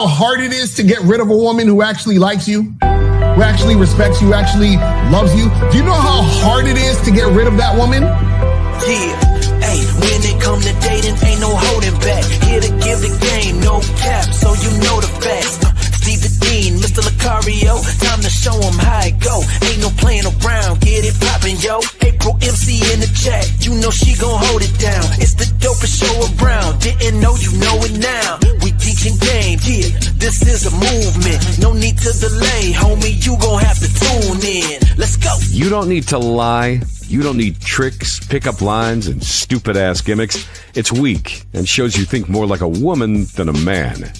how hard it is to get rid of a woman who actually likes you, who actually respects you, who actually loves you? Do you know how hard it is to get rid of that woman? Yeah, hey, when it come to dating, ain't no holding back. Here to give the game, no cap, so you know the facts. Steve the Dean, Mr. Lucario, time to show him how it go. Ain't no playing around, get it poppin', yo. April MC in the chat, you know she gon' hold it down. It's the dopest show around, didn't know, you know it now. We teaching game, yeah, this is a movement. No need to delay, homie, you gon' have to tune in. Let's go. You don't need to lie. You don't need tricks, pickup lines, and stupid-ass gimmicks. It's weak and shows you think more like a woman than a man.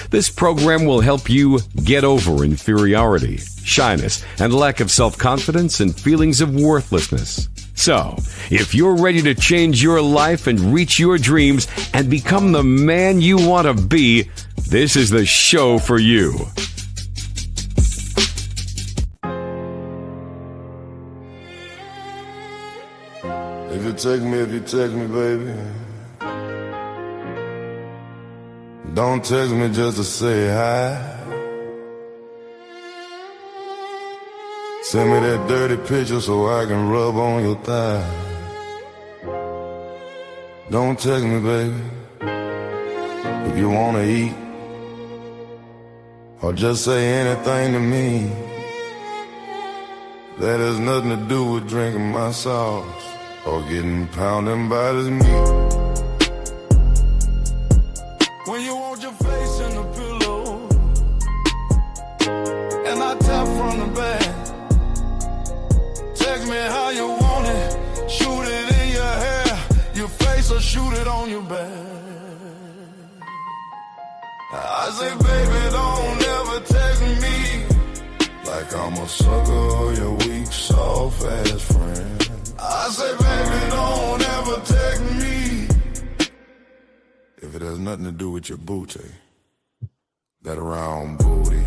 This program will help you get over inferiority, shyness, and lack of self-confidence and feelings of worthlessness. So, if you're ready to change your life and reach your dreams and become the man you want to be, this is the show for you. If you text me, baby. Don't text me just to say hi. Send me that dirty picture so I can rub on your thigh. Don't text me, baby, if you wanna eat, or just say anything to me that has nothing to do with drinking my sauce or getting pounded by this meat. When you want your face in the pillow and I tap from the back, text me how you want it, shoot it in your hair, your face, or shoot it on your back. I say, baby, don't ever text me like I'm a sucker or your weak, soft ass friend. I say, baby, don't ever text me if it has nothing to do with your booty, that round booty.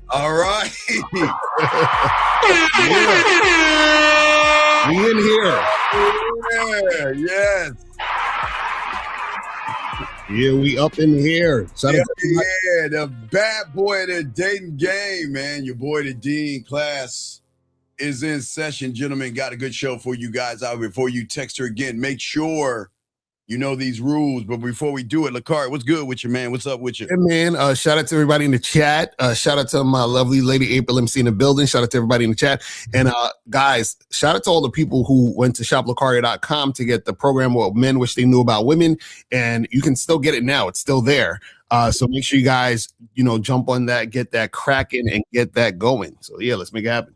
All right. Yeah. We in here. Yeah, yes. Yeah, we up in here. Yeah, the bad boy of the dating game, man. Your boy, the Dean Class, is in session. Gentlemen, got a good show for you guys out. Before you text her again, make sure you know these rules. But before we do it, Lakari, what's good with you, man? What's up with you? Hey, man. Shout out to everybody in the chat. Shout out to my lovely lady April MC in the building. Shout out to everybody in the chat. And guys, shout out to all the people who went to shoplakaria.com to get the program What Men Wish They Knew About Women. And you can still get it now. It's still there. So make sure you guys, jump on that, get that cracking, and get that going. So yeah, let's make it happen.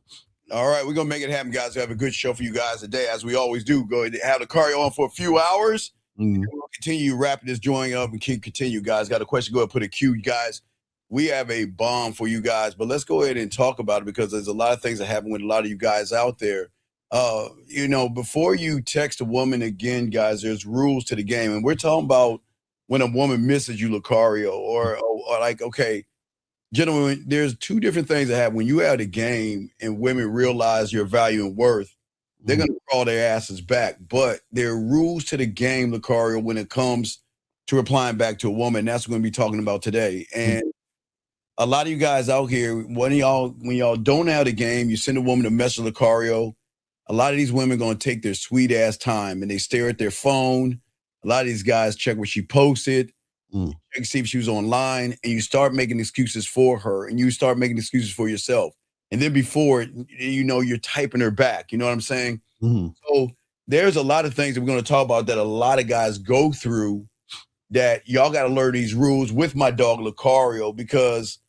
All right, we're going to make it happen, guys. We have a good show for you guys today, as we always do. Go ahead and have Lakari on for a few hours. And we'll continue wrapping this joint up and continue, guys. Got a question? Go ahead and put a cue, guys. We have a bomb for you guys, but let's go ahead and talk about it because there's a lot of things that happen with a lot of you guys out there. Before you text a woman again, guys, there's rules to the game. And we're talking about when a woman misses you, Lucario, or like, okay, gentlemen, there's two different things that happen. When you have a game and women realize your value and worth, they're going to crawl their asses back. But there are rules to the game, Lucario, when it comes to replying back to a woman. That's what we're going to be talking about today. And a lot of you guys out here, when y'all don't have the game, you send a woman a message, Lucario. A lot of these women are going to take their sweet ass time and they stare at their phone. A lot of these guys check what she posted, check to see if she was online, and you start making excuses for her and you start making excuses for yourself. And then before, you're typing her back. You know what I'm saying? So there's a lot of things that we're going to talk about that a lot of guys go through that y'all got to learn these rules with my dog, Lucario, because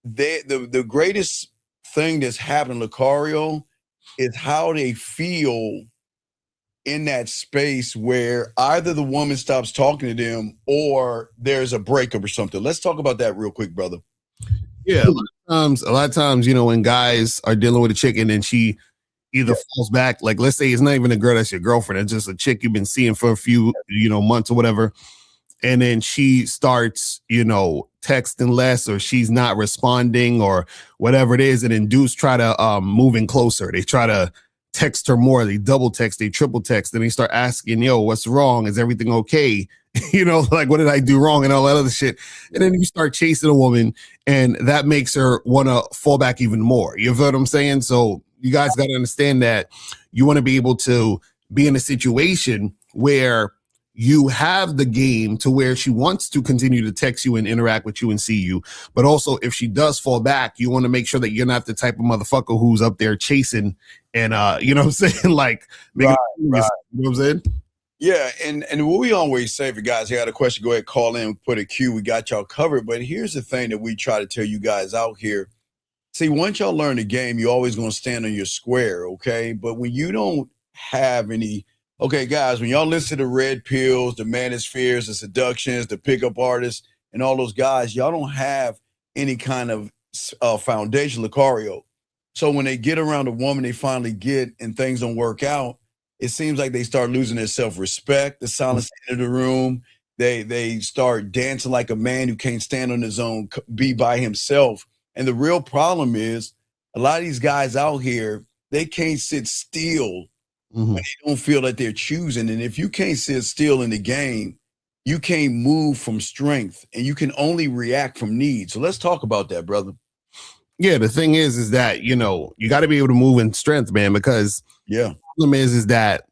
the greatest thing that's happened, Lucario, is how they feel in that space where either the woman stops talking to them or there's a breakup or something. Let's talk about that real quick, brother. Yeah, a lot of times, when guys are dealing with a chick and then she either falls back, like let's say it's not even a girl that's your girlfriend, it's just a chick you've been seeing for a few, months or whatever, and then she starts, texting less or she's not responding or whatever it is, and then dudes try to move in closer. They try to text her more, they double text, they triple text, then they start asking, what's wrong? Is everything okay? Like what did I do wrong and all that other shit. And then you start chasing a woman and that makes her want to fall back even more. You feel what I'm saying? So you guys got to understand that you want to be able to be in a situation where you have the game to where she wants to continue to text you and interact with you and see you. But also if she does fall back, you want to make sure that you're not the type of motherfucker who's up there chasing and, you know what I'm saying? Like, Right. you know what I'm saying? Yeah, and what we always say for guys, you got a question, go ahead, call in, put a Q, we got y'all covered. But here's the thing that we try to tell you guys out here. See, once y'all learn the game, you're always going to stand on your square, okay? But when you don't have any, okay, guys, when y'all listen to the Red Pills, the Manospheres, the Seductions, the Pickup Artists, and all those guys, y'all don't have any kind of foundation, Lucario. So when they get around a woman they finally get and things don't work out, it seems like they start losing their self-respect, the silence in the room. They start dancing like a man who can't stand on his own, be by himself. And the real problem is a lot of these guys out here, they can't sit still when they don't feel that they're choosing. And if you can't sit still in the game, you can't move from strength and you can only react from need. So let's talk about that, brother. Yeah, the thing is that, you got to be able to move in strength, man, because the problem is that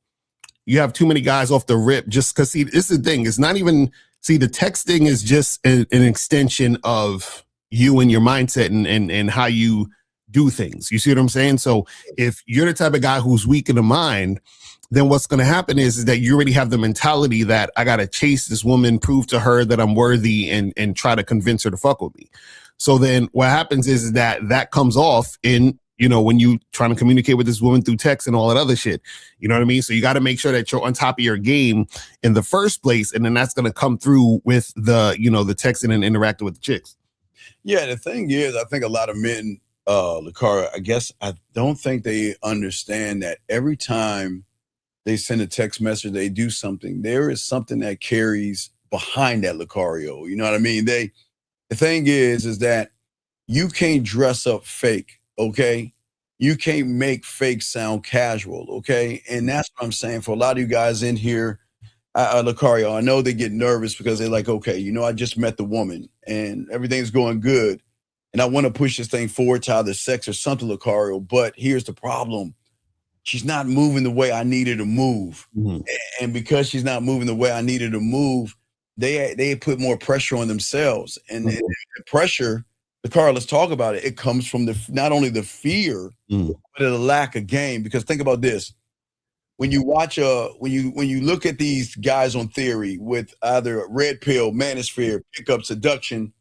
you have too many guys off the rip just because, see, this is the thing. It's not even, see, the texting is just an extension of you and your mindset and how you do things. You see what I'm saying? So if you're the type of guy who's weak in the mind, then what's going to happen is that you already have the mentality that I got to chase this woman, prove to her that I'm worthy and try to convince her to fuck with me. So then what happens is that comes off in, when you trying to communicate with this woman through text and all that other shit. You know what I mean? So you got to make sure that you're on top of your game in the first place. And then that's going to come through with the, the texting and interacting with the chicks. Yeah, the thing is, I think a lot of men, Lucara, I guess I don't think they understand that every time they send a text message, they do something, there is something that carries behind that, Lucario. You know what I mean? The thing is that you can't dress up fake, okay? You can't make fake sound casual, okay? And that's what I'm saying for a lot of you guys in here, Lucario, I know they get nervous because they're like, okay, I just met the woman and everything's going good. And I want to push this thing forward to either sex or something, Lucario. But here's the problem. She's not moving the way I need her to move. Mm-hmm. And because she's not moving the way I need her to move, they put more pressure on themselves. And the pressure, Lucario, let's talk about it. It comes from not only the fear, but the lack of game. Because think about this. When you watch when you look at these guys on theory with either Red Pill, Manosphere, Pickup, Seduction,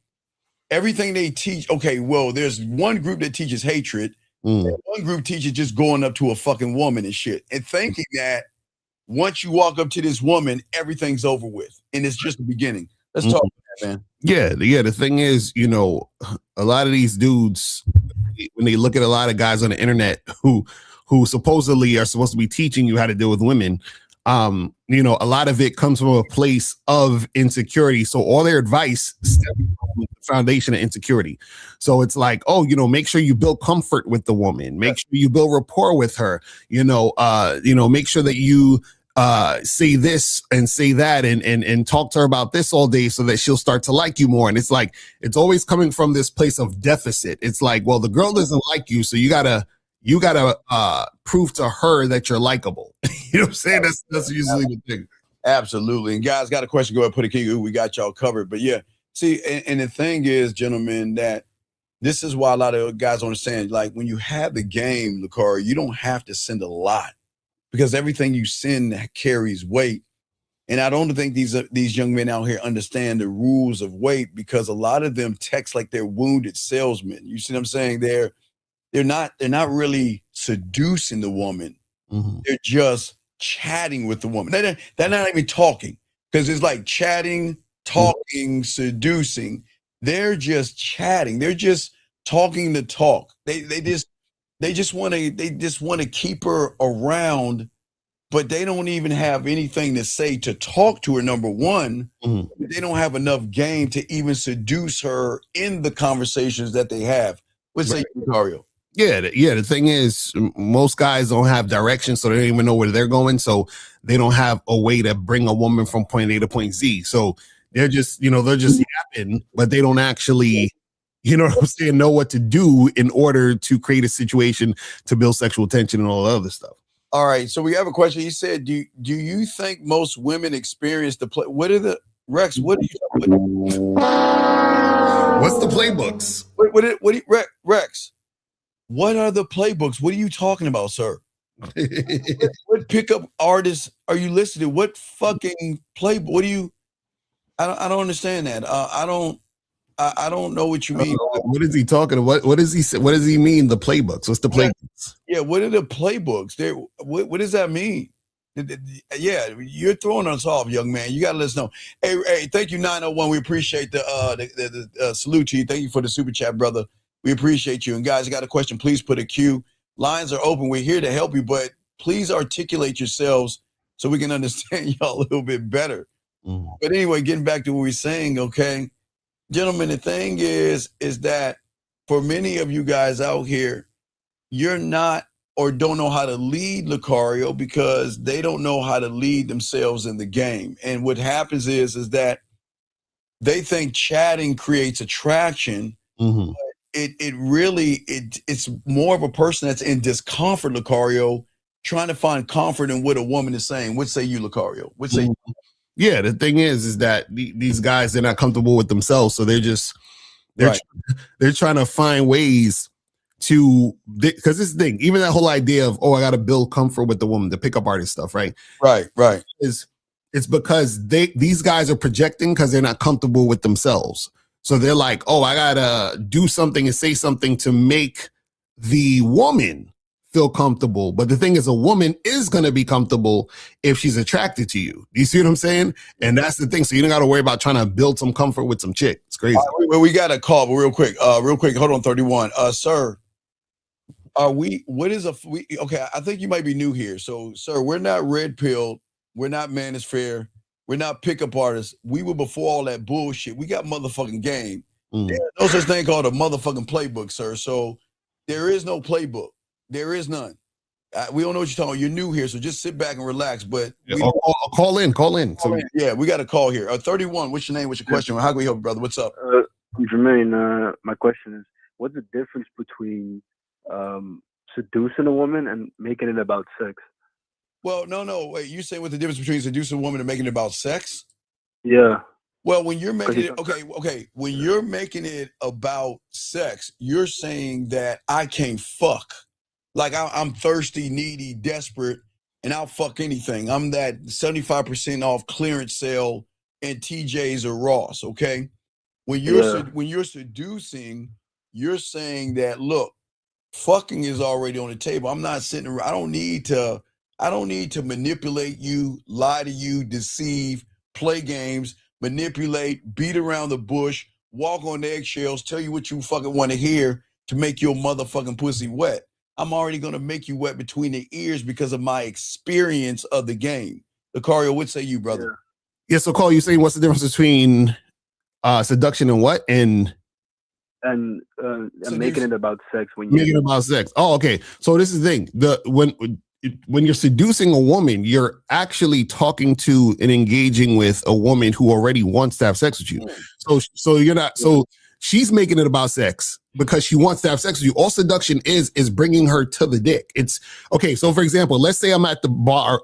everything they teach, okay, well, there's one group that teaches hatred, and one group teaches just going up to a fucking woman and shit, and thinking that once you walk up to this woman, everything's over with, and it's just the beginning. Let's talk about that, man. Yeah. The thing is, a lot of these dudes, when they look at a lot of guys on the internet who supposedly are supposed to be teaching you how to deal with women, a lot of it comes from a place of insecurity. So all their advice stems from the foundation of insecurity. So it's like, make sure you build comfort with the woman, make sure you build rapport with her, make sure that you say this and say that and talk to her about this all day so that she'll start to like you more. And it's like, it's always coming from this place of deficit. It's like, well, the girl doesn't like you, so you gotta prove to her that you're likable. You know what I'm saying? That's usually the thing. Absolutely. And guys, got a question, go ahead, put a key. We got y'all covered. But yeah, see, and the thing is, gentlemen, that this is why a lot of guys understand, like when you have the game, Lucario, you don't have to send a lot because everything you send carries weight. And I don't think these young men out here understand the rules of weight because a lot of them text like they're wounded salesmen. You see what I'm saying? They're not really seducing the woman. Mm-hmm. They're just chatting with the woman. They're not even talking because it's like chatting, talking, seducing. They're just chatting. They're just talking to talk. They just want to keep her around, but they don't even have anything to say to talk to her. Number one, they don't have enough game to even seduce her in the conversations that they have. Let's say, Lucario. Yeah, the thing is, most guys don't have direction, so they don't even know where they're going. So they don't have a way to bring a woman from point A to point Z. So they're just, they're just yapping, but they don't actually, what I'm saying, know what to do in order to create a situation to build sexual tension and all the other stuff. All right, so we have a question. He said, "Do you think most women experience the play? What are the Rex? What are you? What's the playbooks? Rex? What are the playbooks? What are you talking about, sir? What pickup artists are you listening to? What fucking playbook? What do you? I don't understand that. I don't know what you mean. What is he talking about? What does he say? What does he mean? The playbooks? What's the playbooks? Yeah, what are the playbooks? There. What does that mean? Yeah, you're throwing us off, young man. You got to let us know. Hey, thank you, 901. We appreciate the salute to you. Thank you for the super chat, brother. We appreciate you. And guys, I got a question. Please put a Q. Lines are open. We're here to help you, but please articulate yourselves so we can understand y'all a little bit better. Mm-hmm. But anyway, getting back to what we're saying, okay, gentlemen, the thing is that for many of you guys out here, you're not or don't know how to lead, Lucario, because they don't know how to lead themselves in the game. And what happens is that they think chatting creates attraction. Mm-hmm. It's more of a person that's in discomfort, Lucario, trying to find comfort in what a woman is saying. What say you, Lucario? What say you? Yeah, the thing is that these guys, they're not comfortable with themselves, so they're trying to find ways to, because this thing, even that whole idea of, I got to build comfort with the woman, the pickup artist stuff, right? Right. It's because these guys are projecting because they're not comfortable with themselves. So they're like, I gotta do something and say something to make the woman feel comfortable. But the thing is, a woman is going to be comfortable if she's attracted to you. Do you see what I'm saying? And that's the thing. So you don't got to worry about trying to build some comfort with some chick. It's crazy. Well, we got a call, but real quick. Hold on, 31. Sir, okay, I think you might be new here. So, sir, we're not red pilled. We're not man is fair. We're not pickup artists. We were before all that bullshit. We got motherfucking game. There's no such thing called a motherfucking playbook, sir. So there is no playbook. There is none. We don't know what you're talking about. You're new here, so just sit back and relax. But call in. So, yeah, we got a call here. 31, what's your name? What's your question? How can we help you, brother? What's up? Jermaine, my question is, what's the difference between seducing a woman and making it about sex? Well, no. Wait, you say what's the difference between seducing a woman and making it about sex? Yeah. Well, when you're making it, okay. When you're making it about sex, you're saying that I can't fuck. Like I'm thirsty, needy, desperate, and I'll fuck anything. I'm that 75% off clearance sale in TJ's or Ross, okay? When you're seducing, you're saying that, look, fucking is already on the table. I'm not sitting around. I don't need to manipulate you, lie to you, deceive, play games, manipulate, beat around the bush, walk on eggshells, tell you what you fucking want to hear to make your motherfucking pussy wet. I'm already going to make you wet between the ears because of my experience of the game. Lucario, what say you, brother? Yeah, so Carl, you saying what's the difference between seduction and what? And making it about sex. Making it about sex. Oh, okay. So this is the thing. When you're seducing a woman, you're actually talking to and engaging with a woman who already wants to have sex with you. So you're not. So she's making it about sex because she wants to have sex with you. All seduction is bringing her to the dick. It's okay. So for example, let's say I'm at the bar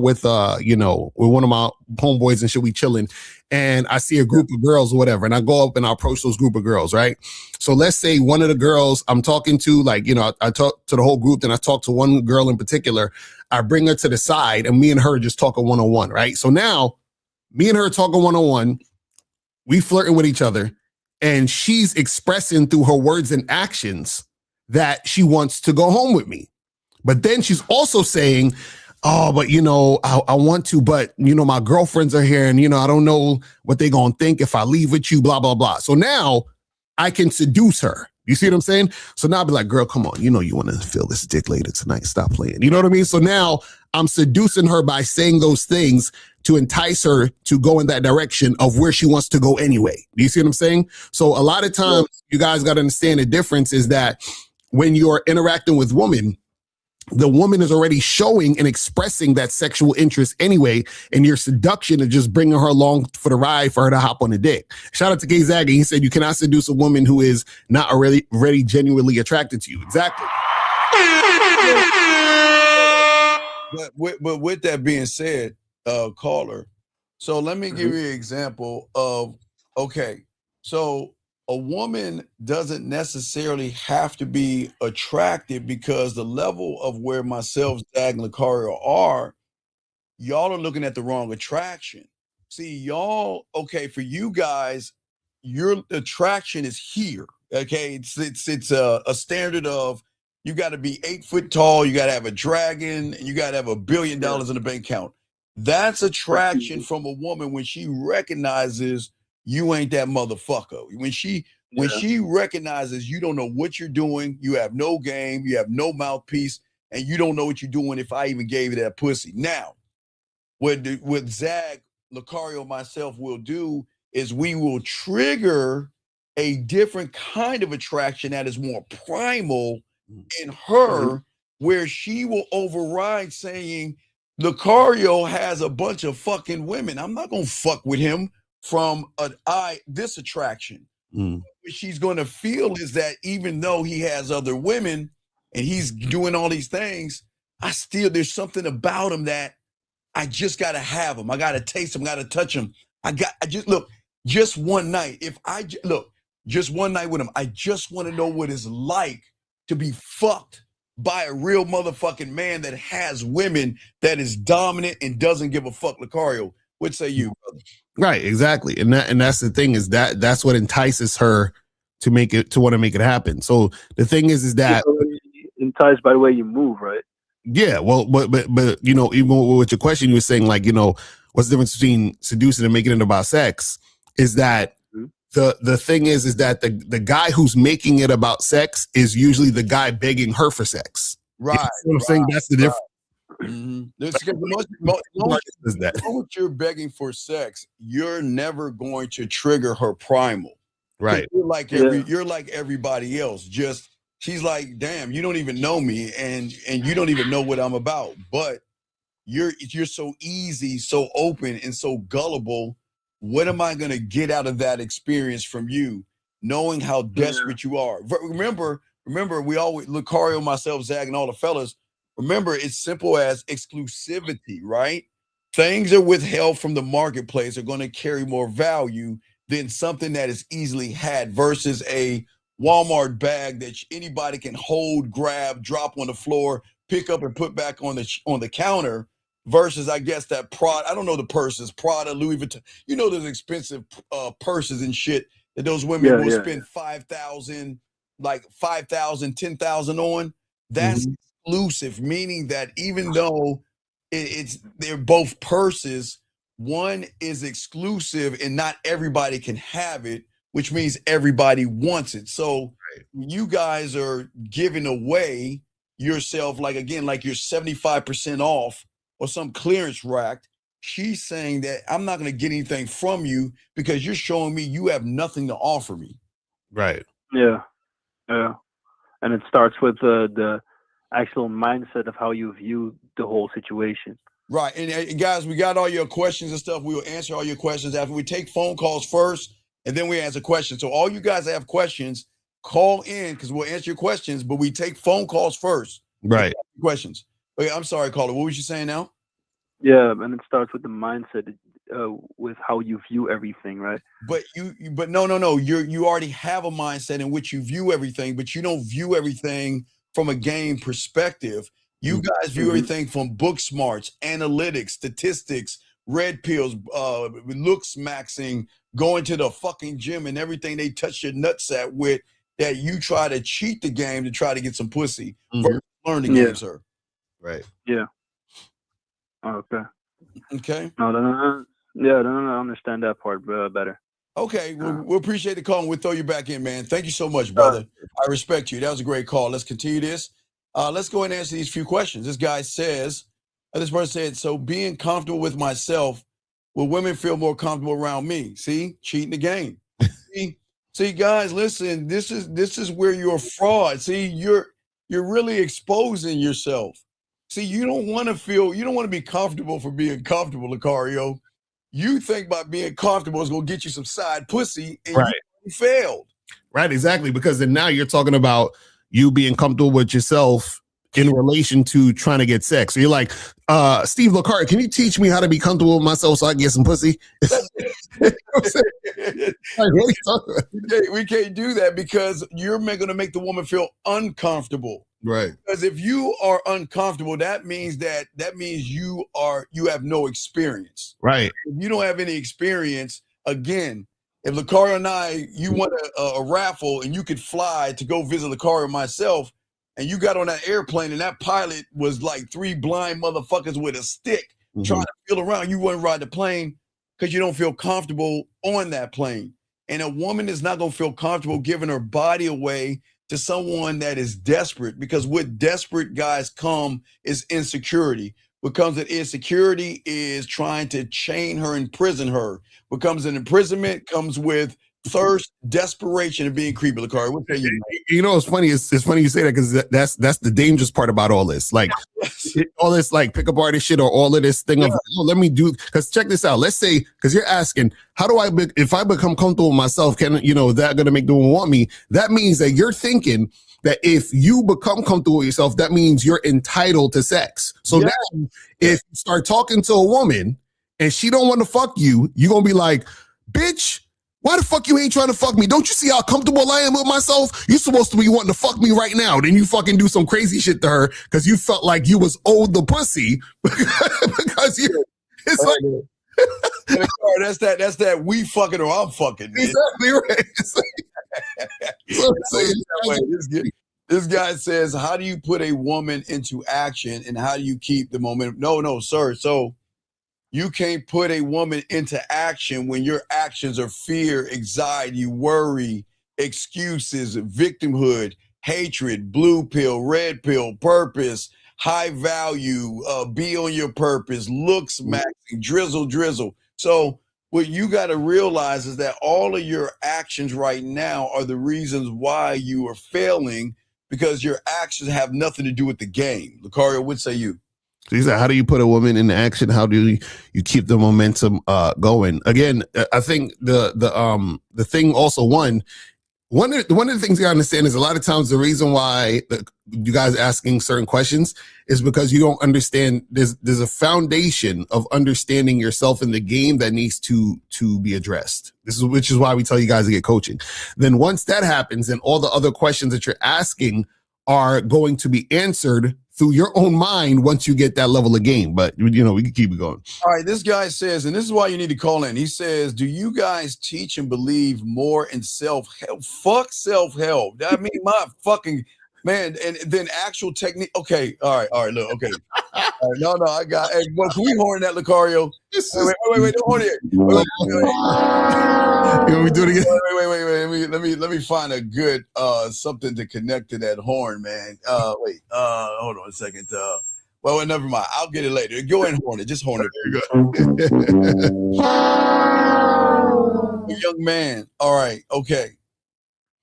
with with one of my homeboys and shit, we chilling, and I see a group of girls or whatever, and I go up and I approach those group of girls, right? So let's say one of the girls I'm talking to, I talk to the whole group, then I talk to one girl in particular. I bring her to the side, and me and her just talk a one-on-one, right? So now me and her talking one-on-one, we flirting with each other. And she's expressing through her words and actions that she wants to go home with me. But then she's also saying, but I want to, but my girlfriends are here and I don't know what they're going to think if I leave with you, blah, blah, blah. So now I can seduce her. You see what I'm saying? So now I'll be like, girl, come on. You want to feel this dick later tonight. Stop playing. You know what I mean? So now I'm seducing her by saying those things to entice her to go in that direction of where she wants to go anyway. Do you see what I'm saying? So a lot of times you guys got to understand the difference is that when you're interacting with women, the woman is already showing and expressing that sexual interest anyway, and your seduction is just bringing her along for the ride for her to hop on the dick. Shout out to Gay Zaga. He said you cannot seduce a woman who is not already genuinely attracted to you. Exactly. But with that being said, caller, so let me give you an example of, okay, so a woman doesn't necessarily have to be attractive, because the level of where myself, Zag, and Lucario are, y'all are looking at the wrong attraction. See, y'all, okay, for you guys, your attraction is here. Okay, it's a standard of, you got to be 8 foot tall, you got to have a dragon, and you got to have $1 billion in the bank account. That's attraction from a woman when she recognizes you ain't that motherfucker. When she recognizes you don't know what you're doing, you have no game, you have no mouthpiece, and you don't know what you're doing if I even gave you that pussy. Now, what Zag, Lucario, myself will do is we will trigger a different kind of attraction that is more primal in her, where she will override saying, Lucario has a bunch of fucking women. I'm not gonna fuck with him from this attraction. What she's gonna feel is that even though he has other women and he's doing all these things, there's something about him that I just gotta have him. I gotta taste him, gotta touch him. Just one night. Just one night with him, I just want to know what it's like to be fucked by a real motherfucking man that has women, that is dominant and doesn't give a fuck. Lucario, what say you, brother? Right, exactly. And that's the thing, is that's what entices her to want to make it happen. So the thing is that enticed by the way you move, right? Yeah, well, but you know, even with your question, you were saying, like, you know, what's the difference between seducing and making it about sex? Is that the thing is that the guy who's making it about sex is usually the guy begging her for sex. Right. You know what I'm saying? That's the difference. The moment you're begging for sex, you're never going to trigger her primal. Right. You're like everybody else. Just, she's like, damn, you don't even know me, and you don't even know what I'm about. But you're so easy, so open, and so gullible. What am I gonna get out of that experience from you, knowing how desperate you are? Remember, we always, Lucario, myself, Zag, and all the fellas, remember, it's simple as exclusivity, right? Things are withheld from the marketplace are going to carry more value than something that is easily had, versus a Walmart bag that anybody can hold, grab, drop on the floor, pick up, and put back on the counter. Versus, I guess, that Prada, I don't know the purses, Prada, Louis Vuitton, you know, those expensive purses and shit that those women will spend $5,000, like $5,000, $10,000 on. That's exclusive, meaning that even though they're both purses, one is exclusive and not everybody can have it, which means everybody wants it. So when you guys are giving away yourself, like, again, like you're 75% off or some clearance rack, she's saying that I'm not going to get anything from you because you're showing me you have nothing to offer me. Right. Yeah. And it starts with the actual mindset of how you view the whole situation. Right. And guys, we got all your questions and stuff. We will answer all your questions after we take phone calls first, and then we answer questions. So all you guys that have questions, call in, because we'll answer your questions, but we take phone calls first. Right. Questions. Okay, I'm sorry, caller. What was you saying now? Yeah, and it starts with the mindset, with how you view everything, right? But no. You already have a mindset in which you view everything, but you don't view everything from a game perspective. You guys view everything from book smarts, analytics, statistics, red pills, looks maxing, going to the fucking gym, and everything they touch your nutsack with, that you try to cheat the game to try to get some pussy. Learn the game, sir. Right. Yeah. Okay. Okay. No, I understand that part better. Okay, we'll appreciate the call, and we'll throw you back in, man. Thank you so much, brother. I respect you. That was a great call. Let's continue this. Let's go ahead and answer these few questions. This guy says, this person said, so being comfortable with myself, will women feel more comfortable around me? See, cheating the game. See? See, guys, listen. This is where you're a fraud. See, you're really exposing yourself. See, you don't want to be comfortable for being comfortable, Lucario. You think by being comfortable is gonna get you some side pussy, and Right. you failed. Right, exactly. Because then now you're talking about you being comfortable with yourself in relation to trying to get sex. So you're like, Steve Lucario, can you teach me how to be comfortable with myself so I can get some pussy? You know what I'm saying? Like, what are you talking about? We can't do that because you're going to make the woman feel uncomfortable. Right. Because if you are uncomfortable, that means you have no experience. Right. If you don't have any experience, again, if Lucario and I, you want a raffle and you could fly to go visit Lucario and myself, and you got on that airplane and that pilot was like 3 blind motherfuckers with a stick trying to feel around, you wouldn't ride the plane because you don't feel comfortable on that plane. And a woman is not going to feel comfortable giving her body away to someone that is desperate, because what desperate guys come is insecurity. What comes with insecurity is trying to chain her, imprison her. What comes in imprisonment comes with thirst, desperation, and being creepy. Lucario, what say you? You know, it's funny. It's funny you say that because that's the dangerous part about all this. Like all this like pickup artist shit or all of this thing of let me do. Because check this out. Let's say because you're asking how do if I become comfortable with myself, can that gonna make the woman want me? That means that you're thinking that if you become comfortable with yourself, that means you're entitled to sex. So now if you start talking to a woman and she don't want to fuck you, you're gonna be like, bitch, why the fuck you ain't trying to fuck me? Don't you see how comfortable I am with myself? You're supposed to be wanting to fuck me right now. Then you fucking do some crazy shit to her because you felt like you was owed the pussy because it's like that's that we fucking or I'm fucking. Man. Exactly right. This guy says, how do you put a woman into action and how do you keep the momentum? No, sir. So you can't put a woman into action when your actions are fear, anxiety, worry, excuses, victimhood, hatred, blue pill, red pill, purpose, high value, be on your purpose, looks maxing, drizzle. So what you got to realize is that all of your actions right now are the reasons why you are failing, because your actions have nothing to do with the game. Lucario, what say you? So he said, how do you put a woman into action? How do you keep the momentum going? Again, I think the thing also one of the things you gotta understand is a lot of times the reason why you guys asking certain questions is because you don't understand there's a foundation of understanding yourself in the game that needs to be addressed. Which is why we tell you guys to get coaching. Then once that happens, then all the other questions that you're asking are going to be answered through your own mind once you get that level of game. But, we can keep it going. All right, this guy says, and this is why you need to call in. He says, do you guys teach and believe more in self-help? Fuck self-help. I mean, my fucking, man, and then actual technique. Okay, all right, look, okay. All right, no, I got, hey, well, can we horn that, Lucario? Wait, don't horn it. Wait. You want me to do it again? Wait. Let me find a good something to connect to that horn, man. Wait, hold on a second. Well, never mind. I'll get it later. Go ahead and horn it. Just horn it. Young man. All right. Okay.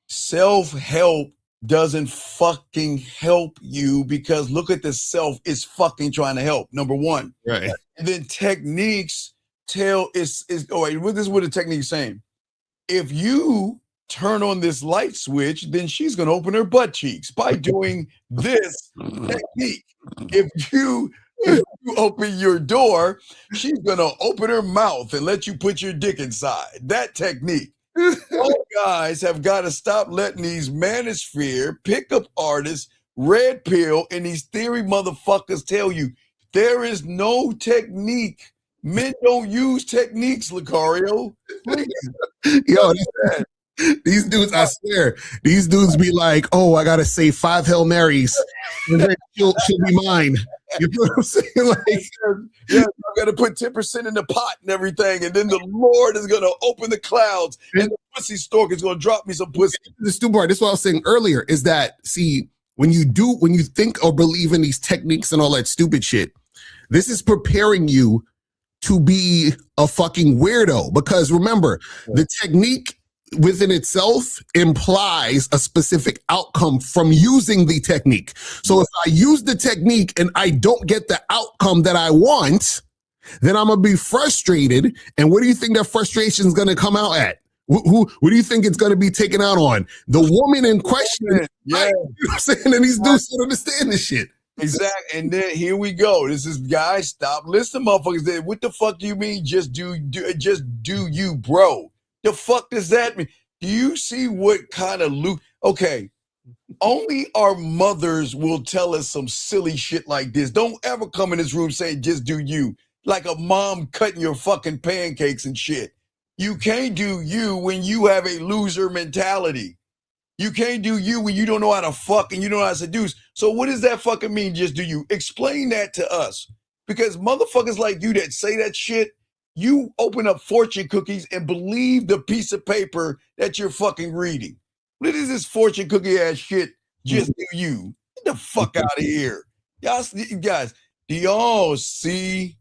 Self-help doesn't fucking help you because look at the self is fucking trying to help. Number one. Right. And then techniques this is what the technique is saying. If you turn on this light switch, then she's going to open her butt cheeks by doing this technique. If you open your door, she's going to open her mouth and let you put your dick inside. That technique. All guys have got to stop letting these manosphere, pickup artists, red pill, and these theory motherfuckers tell you there is no technique. Men don't use techniques, Lucario. Yo, these dudes, I swear, these dudes be like, oh, I got to say 5 Hail Marys, and then she'll be mine. You know what I'm saying? Like, yeah, I got to put 10% in the pot and everything, and then the Lord is going to open the clouds, and the pussy stork is going to drop me some pussy. The stupid part, this is what I was saying earlier, is that, see, when you think or believe in these techniques and all that stupid shit, this is preparing you to be a fucking weirdo. Because remember, the technique within itself implies a specific outcome from using the technique. So if I use the technique and I don't get the outcome that I want, then I'm going to be frustrated. And what do you think that frustration is going to come out at? What do you think it's going to be taken out on? The woman in question. Yeah. You know what I'm saying? And these dudes don't understand this shit. Exactly. And then here we go. This is guys, stop. Listen, motherfuckers. What the fuck do you mean? Just do you, bro? The fuck does that mean? Do you see what kind of loop? Okay. Only our mothers will tell us some silly shit like this. Don't ever come in this room saying just do you. Like a mom cutting your fucking pancakes and shit. You can't do you when you have a loser mentality. You can't do you when you don't know how to fuck and you don't know how to seduce. So what does that fucking mean, just do you? Explain that to us. Because motherfuckers like you that say that shit, you open up fortune cookies and believe the piece of paper that you're fucking reading. What is this fortune cookie ass shit? Just do you. Get the fuck out of here. Y'all, guys, do y'all see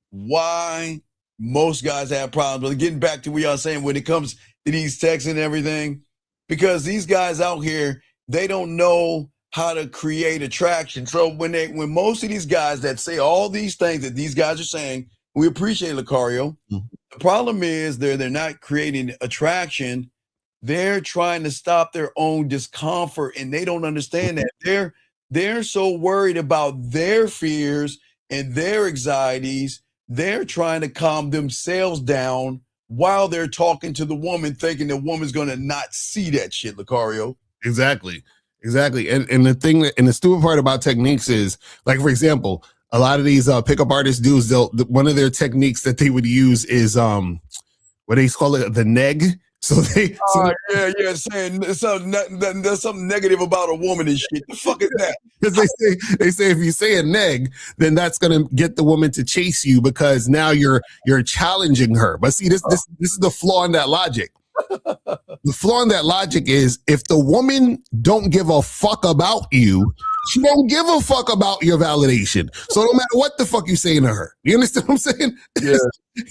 why most guys have problems? But getting back to what y'all saying when it comes to these texts and everything, because these guys out here, they don't know how to create attraction. So when most of these guys that say all these things that these guys are saying, we appreciate Lucario. The problem is they're not creating attraction. They're trying to stop their own discomfort, and they don't understand that. They're so worried about their fears and their anxieties. They're trying to calm themselves down while they're talking to the woman, thinking the woman's going to not see that shit, Lucario. Exactly. And the thing and the stupid part about techniques is, like, for example, a lot of these pickup artist dudes, one of their techniques that they would use is what they call it, the neg. So they saying there's something negative about a woman and shit. The fuck is that? Because they say if you say a neg, then that's gonna get the woman to chase you because now you're challenging her. But see, this is the flaw in that logic. The flaw in that logic is if the woman don't give a fuck about you, she don't give a fuck about your validation. So no matter what the fuck you saying to her, you understand what I'm saying? Yeah.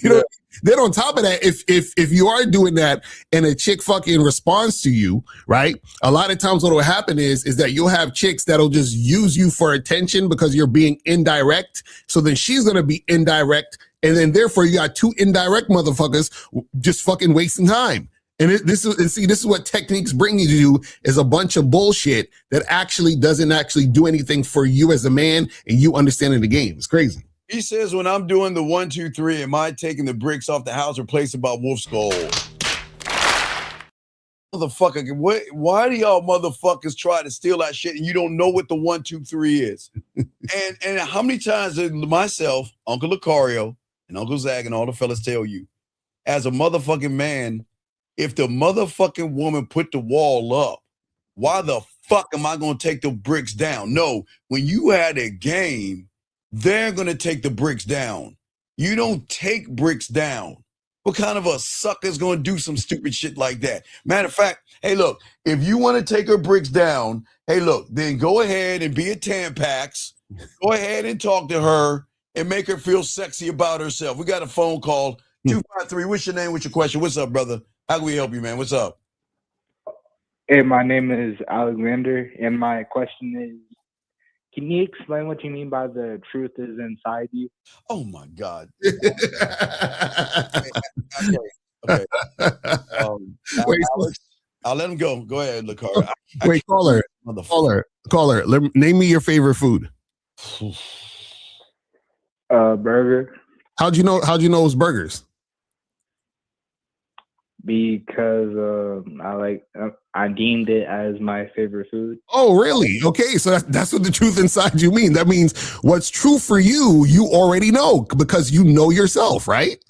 You know. Then on top of that, if you are doing that and a chick fucking responds to you, right? A lot of times what will happen is that you'll have chicks that'll just use you for attention because you're being indirect. So then she's going to be indirect. And then therefore you got two indirect motherfuckers just fucking wasting time. And this is what techniques bring you to do is a bunch of bullshit that actually doesn't actually do anything for you as a man and you understanding the game. It's crazy. He says, when I'm doing the 1, 2, 3, am I taking the bricks off the house or placing by wolf skull? Motherfucker, why do y'all motherfuckers try to steal that shit and you don't know what the 1, 2, 3 is? and how many times did myself, Uncle Lucario, and Uncle Zach and all the fellas tell you, as a motherfucking man, if the motherfucking woman put the wall up, why the fuck am I going to take the bricks down? No, when you had a game, they're going to take the bricks down. You don't take bricks down. What kind of a sucker's going to do some stupid shit like that? Matter of fact, hey, look, if you want to take her bricks down, hey, look, then go ahead and be a Tampax. Go ahead and talk to her and make her feel sexy about herself. We got a phone call, 253. What's your name? What's your question? What's up, brother? How can we help you, man? What's up? Hey, my name is Alexander, and my question is, can you explain what you mean by the truth is inside you? Oh, my God. Okay. Wait, Alex, I'll let him go. Go ahead, Lucario. Wait, caller. Name me your favorite food. Burger. How'd you know it's burgers? Because I deemed it as my favorite food. Oh, really? Okay, so that's what the truth inside you mean. That means what's true for you, you already know because you know yourself, right?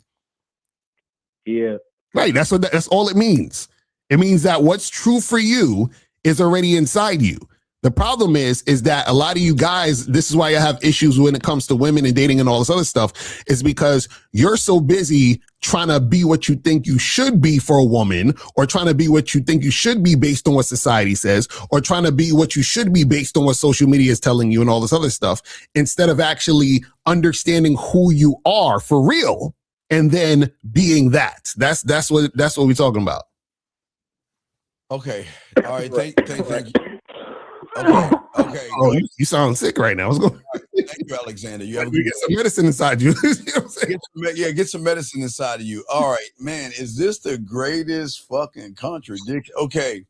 Yeah. Right. That's all it means. It means that what's true for you is already inside you. The problem is that a lot of you guys, this is why you have issues when it comes to women and dating and all this other stuff, is because you're so busy trying to be what you think you should be for a woman, or trying to be what you think you should be based on what society says, or trying to be what you should be based on what social media is telling you and all this other stuff, instead of actually understanding who you are for real and then being that. That's what we're talking about. Okay. All right. Thank you. Okay. Oh, you sound sick right now. What's going on? Thank you, Alexander. You have a You good get some medicine inside you. You know what I'm saying? get some medicine inside of you. All right, man. Is this the greatest fucking contradiction? Okay.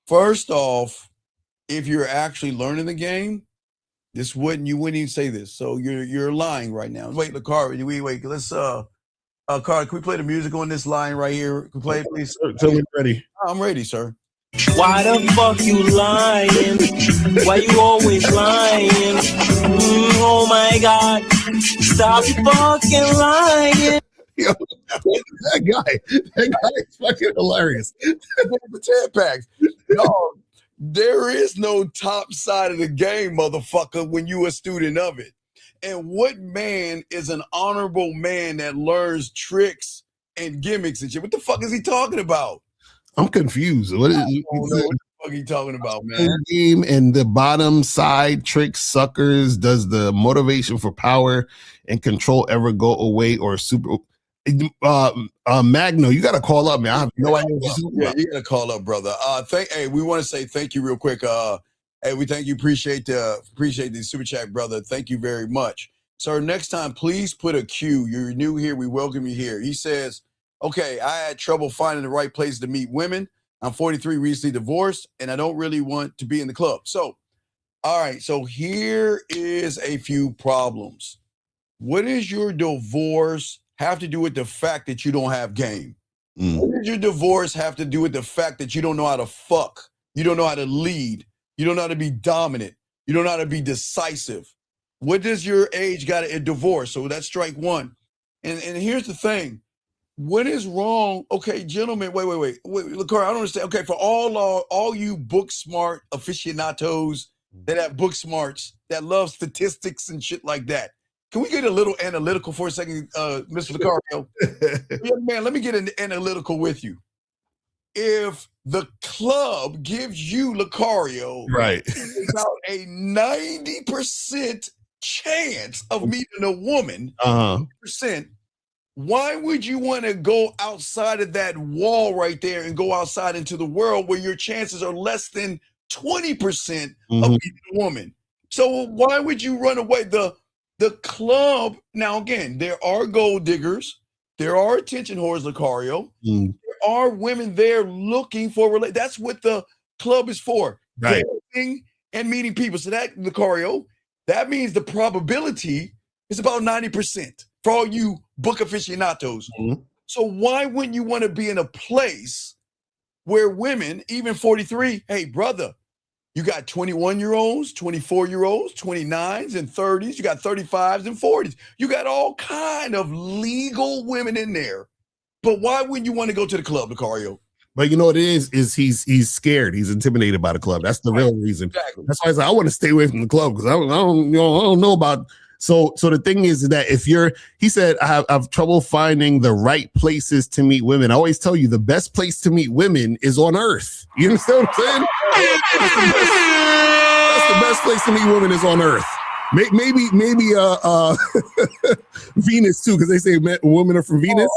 First off, if you're actually learning the game, you wouldn't even say this. So you're lying right now. Wait, Lakari, wait. Let's Carl, can we play the music on this line right here? Can we play it, please? Tell me ready. I'm ready, sir. Why the fuck you lying? Why you always lying? Oh my God. Stop fucking lying. Yo, that guy is fucking hilarious. The 10 packs. No, there is no top side of the game, motherfucker, when you a student of it. And what man is an honorable man that learns tricks and gimmicks and shit? What the fuck is he talking about? I'm confused. What the fuck he talking about, man? Game and the bottom side tricks suckers. Does the motivation for power and control ever go away or super? Magno, you got to call up, man. I have no idea what you're talking about. You got to call up, brother. We want to say thank you real quick. Hey, we thank you. Appreciate the super chat, brother. Thank you very much. Sir, next time, please put a Q. You're new here. We welcome you here. He says, okay, I had trouble finding the right place to meet women. I'm 43, recently divorced, and I don't really want to be in the club. So, all right. So here is a few problems. What does your divorce have to do with the fact that you don't have game? What does your divorce have to do with the fact that you don't know how to fuck? You don't know how to lead. You don't know how to be dominant. You don't know how to be decisive. What does your age got a divorce? So that's strike one. And here's the thing. What is wrong? Okay, gentlemen, wait. Look, I don't understand. Okay, for all you book smart aficionados that have book smarts, that love statistics and shit like that. Can we get a little analytical for a second, Mr. Lucario? Yeah, man, let me get an analytical with you. If the club gives you, Lucario, right, about a 90% chance of meeting a woman, 90%, why would you want to go outside of that wall right there and go outside into the world where your chances are less than 20% of meeting a woman? So why would you run away? The club, now again, there are gold diggers, there are attention whores, Lucario. There are women there looking for that's what the club is for. Right. Dating and meeting people. So that, Lucario, that means the probability is about 90% for all you book aficionados. So why wouldn't you want to be in a place where women, even 43, hey, brother, you got 21-year-olds, 24-year-olds, 29s and 30s. You got 35s and 40s. You got all kind of legal women in there. But why wouldn't you want to go to the club, Lucario? But you know what it is he's scared. He's intimidated by the club. That's the real reason. Exactly. That's why I want to stay away from the club because I don't know about. So the thing is that if he said I have trouble finding the right places to meet women. I always tell you the best place to meet women is on Earth. You understand what I'm saying? That's the best place to meet women is on Earth. Maybe Venus too, because they say women are from Venus.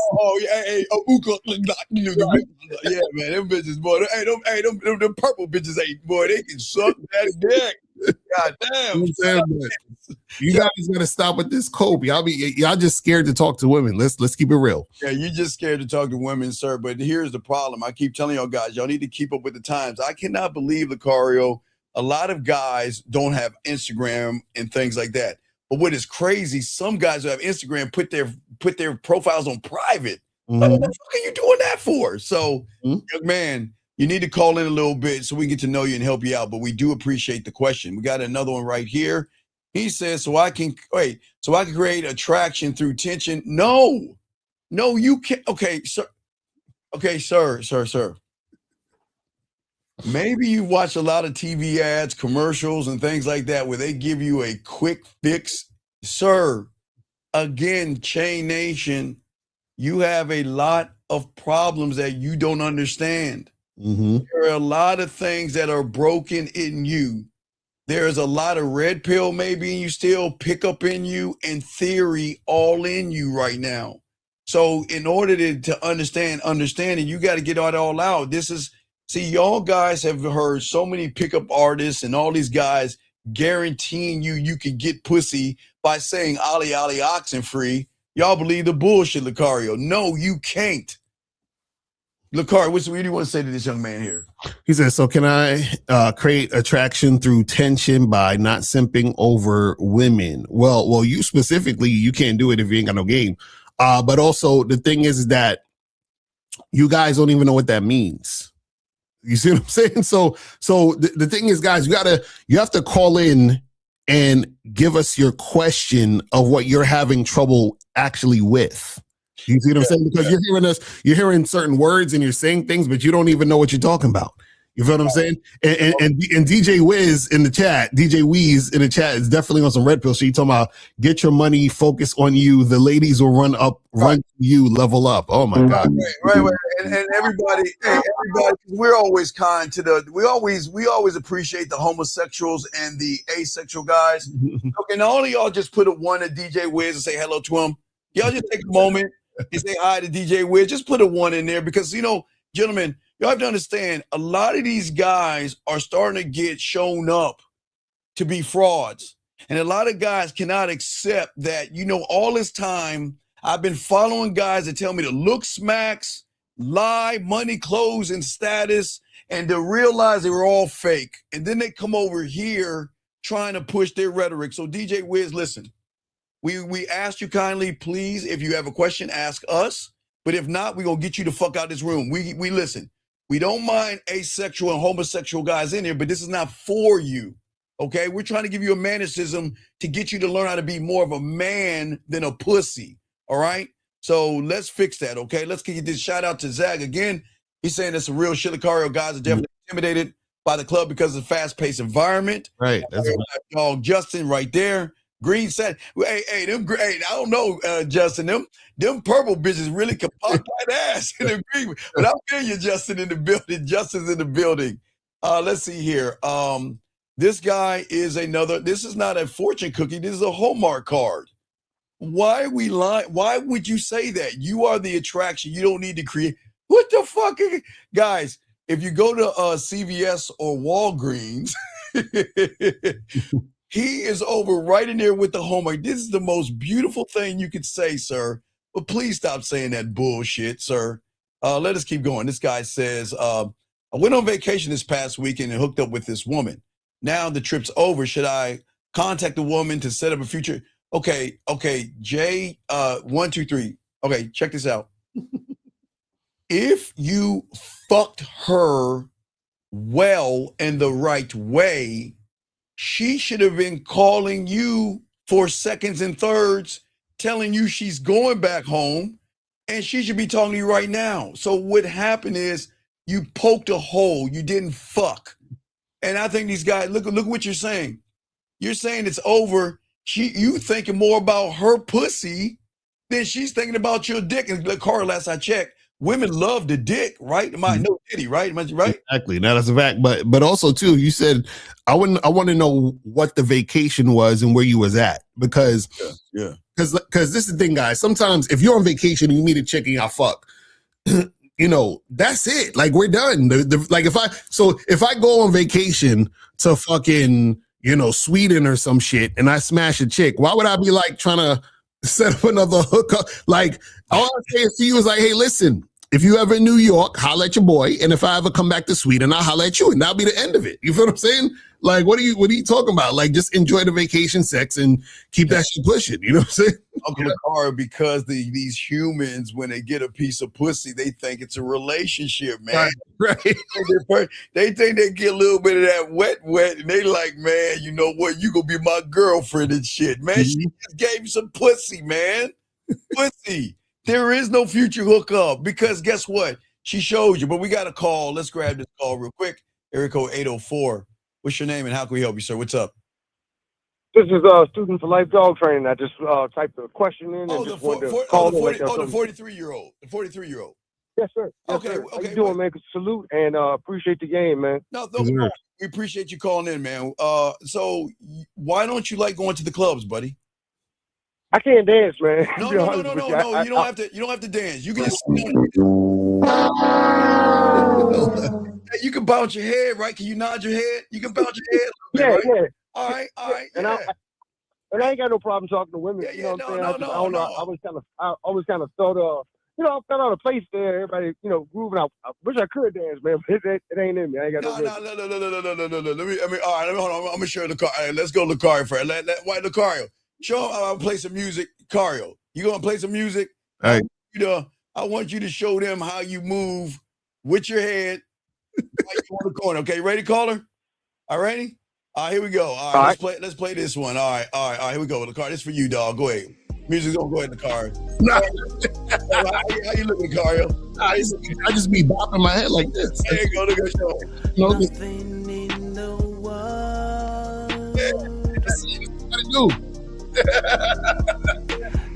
Yeah, man, them bitches, boy. Them purple bitches, boy, they can suck that dick. God damn. You guys gotta stop with this cope. Y'all just scared to talk to women. Let's keep it real. Yeah, you just scared to talk to women, sir. But here's the problem. I keep telling y'all guys, y'all need to keep up with the times. I cannot believe, Lucario, a lot of guys don't have Instagram and things like that. But what is crazy, some guys who have Instagram put their profiles on private. Like, what the fuck are you doing that for? So, young man, you need to call in a little bit so we get to know you and help you out. But we do appreciate the question. We got another one right here. He says, so I can create attraction through tension. No, you can't. Okay, sir. Maybe you watch a lot of TV ads, commercials, and things like that where they give you a quick fix. Sir, again, Chain Nation, you have a lot of problems that you don't understand. There are a lot of things that are broken in you. There's a lot of red pill maybe in you still, pick up in you, and theory all in you right now. So in order to understand it, you got to get it all out. This is See, y'all guys have heard so many pickup artists and all these guys guaranteeing you can get pussy by saying "Ali Ali oxen free." Y'all believe the bullshit, Lucario. No, you can't. Lucario, what do you want to say to this young man here? He says, so can I create attraction through tension by not simping over women? Well, you specifically, you can't do it if you ain't got no game. But also the thing is that you guys don't even know what that means. You see what I'm saying? So the thing is, guys, you have to call in and give us your question of what you're having trouble actually with. You see what I'm saying? Because you're hearing certain words and you're saying things, but you don't even know what you're talking about. You feel what I'm saying? And DJ Wiz in the chat, DJ Weez in the chat is definitely on some red pill. So you talking about get your money, focus on you. The ladies will run to you, level up. Oh my God. Right. And everybody, we're always kind to we always appreciate the homosexuals and the asexual guys. Okay, not only y'all just put a one at DJ Wiz and say hello to him. Y'all just take a moment and say hi to DJ Wiz. Just put a one in there because, gentlemen, you have to understand a lot of these guys are starting to get shown up to be frauds. And a lot of guys cannot accept that, all this time I've been following guys that tell me to look smacks, lie, money, clothes, and status, and to realize they were all fake. And then they come over here trying to push their rhetoric. So DJ Wiz, listen. We asked you kindly, please, if you have a question, ask us. But if not, we're going to get you the fuck out of this room. We listen. We don't mind asexual and homosexual guys in here, but this is not for you, okay? We're trying to give you a manicism to get you to learn how to be more of a man than a pussy, all right? So let's fix that, okay? Let's give this shout out to Zag again. He's saying it's a real shit. Lucario guys are definitely intimidated by the club because of the fast-paced environment. Right. That's dog Justin right there. Green said, hey, them great. I don't know, Justin. Them purple bitches really can pop that ass in the green. But I feel you, Justin, in the building. Justin's in the building. Let's see here. This guy is this is not a fortune cookie. This is a Hallmark card. Why are we lying? Why would you say that? You are the attraction. You don't need to create. What the fuck? Guys, if you go to CVS or Walgreens, he is over right in there with the Hallmark. This is the most beautiful thing you could say, sir. But please stop saying that bullshit, sir. Let us keep going. This guy says, I went on vacation this past weekend and hooked up with this woman. Now the trip's over. Should I contact the woman to set up a future? Okay, J, 1, 2, 3. Okay, check this out. If you fucked her well in the right way, she should have been calling you for seconds and thirds, telling you she's going back home, and she should be talking to you right now. So what happened is you poked a hole. You didn't fuck. And I think these guys, look what you're saying. You're saying it's over. You thinking more about her pussy than she's thinking about your dick. And Carl, last I checked, women love the dick, right? No titty, right? Am I right? Exactly. Now that's a fact. But also too, you said I want to know what the vacation was and where you was at because because this is the thing, guys. Sometimes if you're on vacation and you meet a chick and y'all fuck, that's it. Like we're done. Like if I go on vacation to fucking Sweden or some shit and I smash a chick, why would I be like trying to set up another hookup? Like all I'm saying to you is like, hey, listen. If you ever in New York, holla at your boy. And if I ever come back to Sweden, I'll holla at you. And that'll be the end of it. You feel what I'm saying? Like, what are you talking about? Like, just enjoy the vacation sex and keep that shit pushing. You know what I'm saying? Uncle Car, because these humans, when they get a piece of pussy, they think it's a relationship, man. Right. They think they get a little bit of that wet, and they like, man, you know what? You gonna be my girlfriend and shit, man. Mm-hmm. She just gave you some pussy, man. Pussy. There is no future hookup because guess what? She showed you, but we got a call. Let's grab this call real quick. Area code 804. What's your name and how can we help you, sir? What's up? This is a student for life dog training. I just typed a question in and just wanted to call the 43-year-old. The 43-year-old. Yes, sir. Yes, okay. Sir. How you doing, man? Salute and appreciate the game, man. No, we appreciate you calling in, man. So why don't you like going to the clubs, buddy? I can't dance, man. No. You don't have to dance. You can just You can bounce your head, right? Can you nod your head? You can bounce your head. Yeah, right? yeah. All right. And I ain't got no problem talking to women. You know what I'm saying? I don't know. I always kind of thought, I felt out of place there. Everybody, grooving out. I wish I could dance, man, but it ain't in me. I ain't got No. Let me. All right. Hold on. I'm gonna show Lucario. All right, let's go, Lucario first. White Lucario, show him how I play some music. Cario, you gonna play some music? All right. I want you to show them how you move with your head. While you on the corner. Okay, ready, caller? All ready? All right, here we go. All right, let's play this one. All right, here we go. The car, this for you, dog. Go ahead. Music's gonna go ahead in the car. How you looking, Cario? I just be bopping my head like this. There you go. Look at show. Nothing in the world. That's what I do.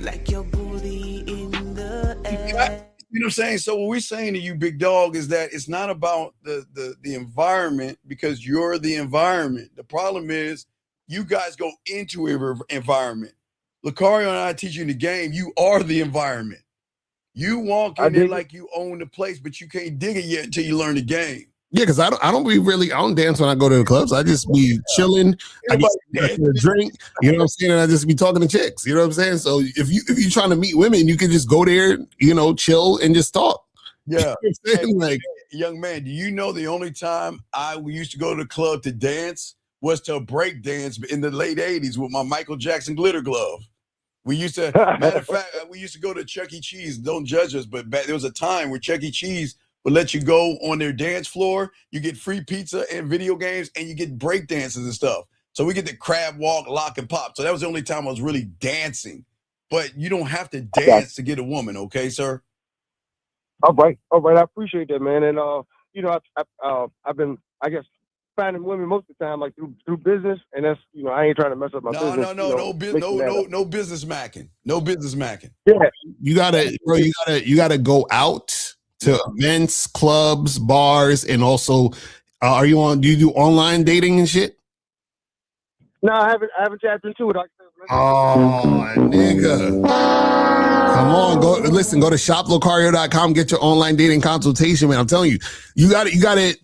Like your booty in the air. You know what I'm saying? So what we're saying to you, big dog, is that it's not about the environment, because you're the environment. The problem is you guys go into an environment. Lucario and I teach you in the game, you are the environment. You walk in there like you own the place, but you can't dig it yet until you learn the game. Yeah, because I don't dance when I go to the clubs. I just be chilling. I just get a drink. You know what I'm saying? And I just be talking to chicks. You know what I'm saying? So if you're trying to meet women, you can just go there, chill and just talk. Yeah. You know what I'm saying? Like, young man, do you know the only time we used to go to the club to dance was to break dance in the late 80s with my Michael Jackson glitter glove? We used to, matter of fact, we used to go to Chuck E. Cheese. Don't judge us, but there was a time where Chuck E. Cheese would let you go on their dance floor. You get free pizza and video games, and you get break dances and stuff. So we get the crab walk, lock, and pop. So that was the only time I was really dancing. But you don't have to dance to get a woman, okay, sir? All right. I appreciate that, man. And I've been, I guess, finding women most of the time, like through business, and that's I ain't trying to mess up my business. No business macking. No business macking. Yeah, you gotta go out to events, clubs, bars, and also, do you do online dating and shit? No, I haven't tapped into it. Oh, nigga. Come on, go to shoplocario.com, get your online dating consultation, man. I'm telling you, you gotta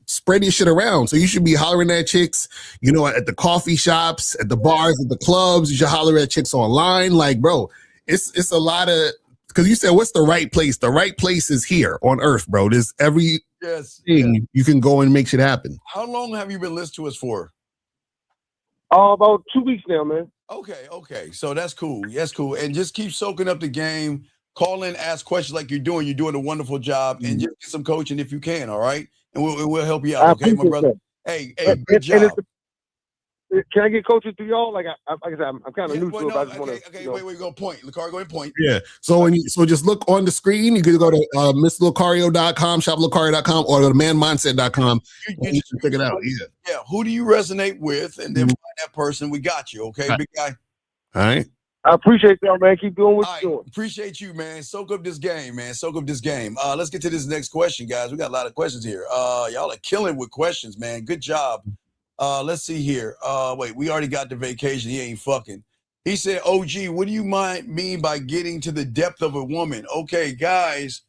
spread your shit around. So you should be hollering at chicks, at the coffee shops, at the bars, at the clubs. You should holler at chicks online. Like, bro, it's a lot of, because you said, what's the right place? The right place is here on earth, bro. There's every thing you can go and make shit happen. How long have you been listening to us for? About 2 weeks now, man. Okay. So that's cool. That's cool. And just keep soaking up the game. Call in, ask questions like you're doing. You're doing a wonderful job. And just get some coaching if you can, all right? And we'll help you out, okay, my brother? That. Hey, good job. Can I get coaches through y'all? Like I said, I'm kind of new to it. I just want to. Okay, wait, go point. Lucario, go and point. Yeah. So so just look on the screen. You can go to mrlucario.com, shoplucario.com, or go to manmindset.com. You can figure it out. Yeah. Who do you resonate with? And then find that person. We got you, okay, big guy? All right. I appreciate y'all, man. Keep doing what you're doing. Appreciate you, man. Soak up this game, man. Soak up this game. Let's get to this next question, guys. We got a lot of questions here. Y'all are killing with questions, man. Good job. Let's see here. Wait, we already got the vacation. He ain't fucking. He said, OG, what do you mean by getting to the depth of a woman? Okay, guys,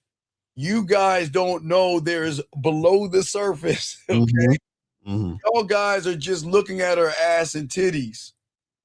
you guys don't know there's below the surface. Okay. Mm-hmm. Y'all guys are just looking at her ass and titties.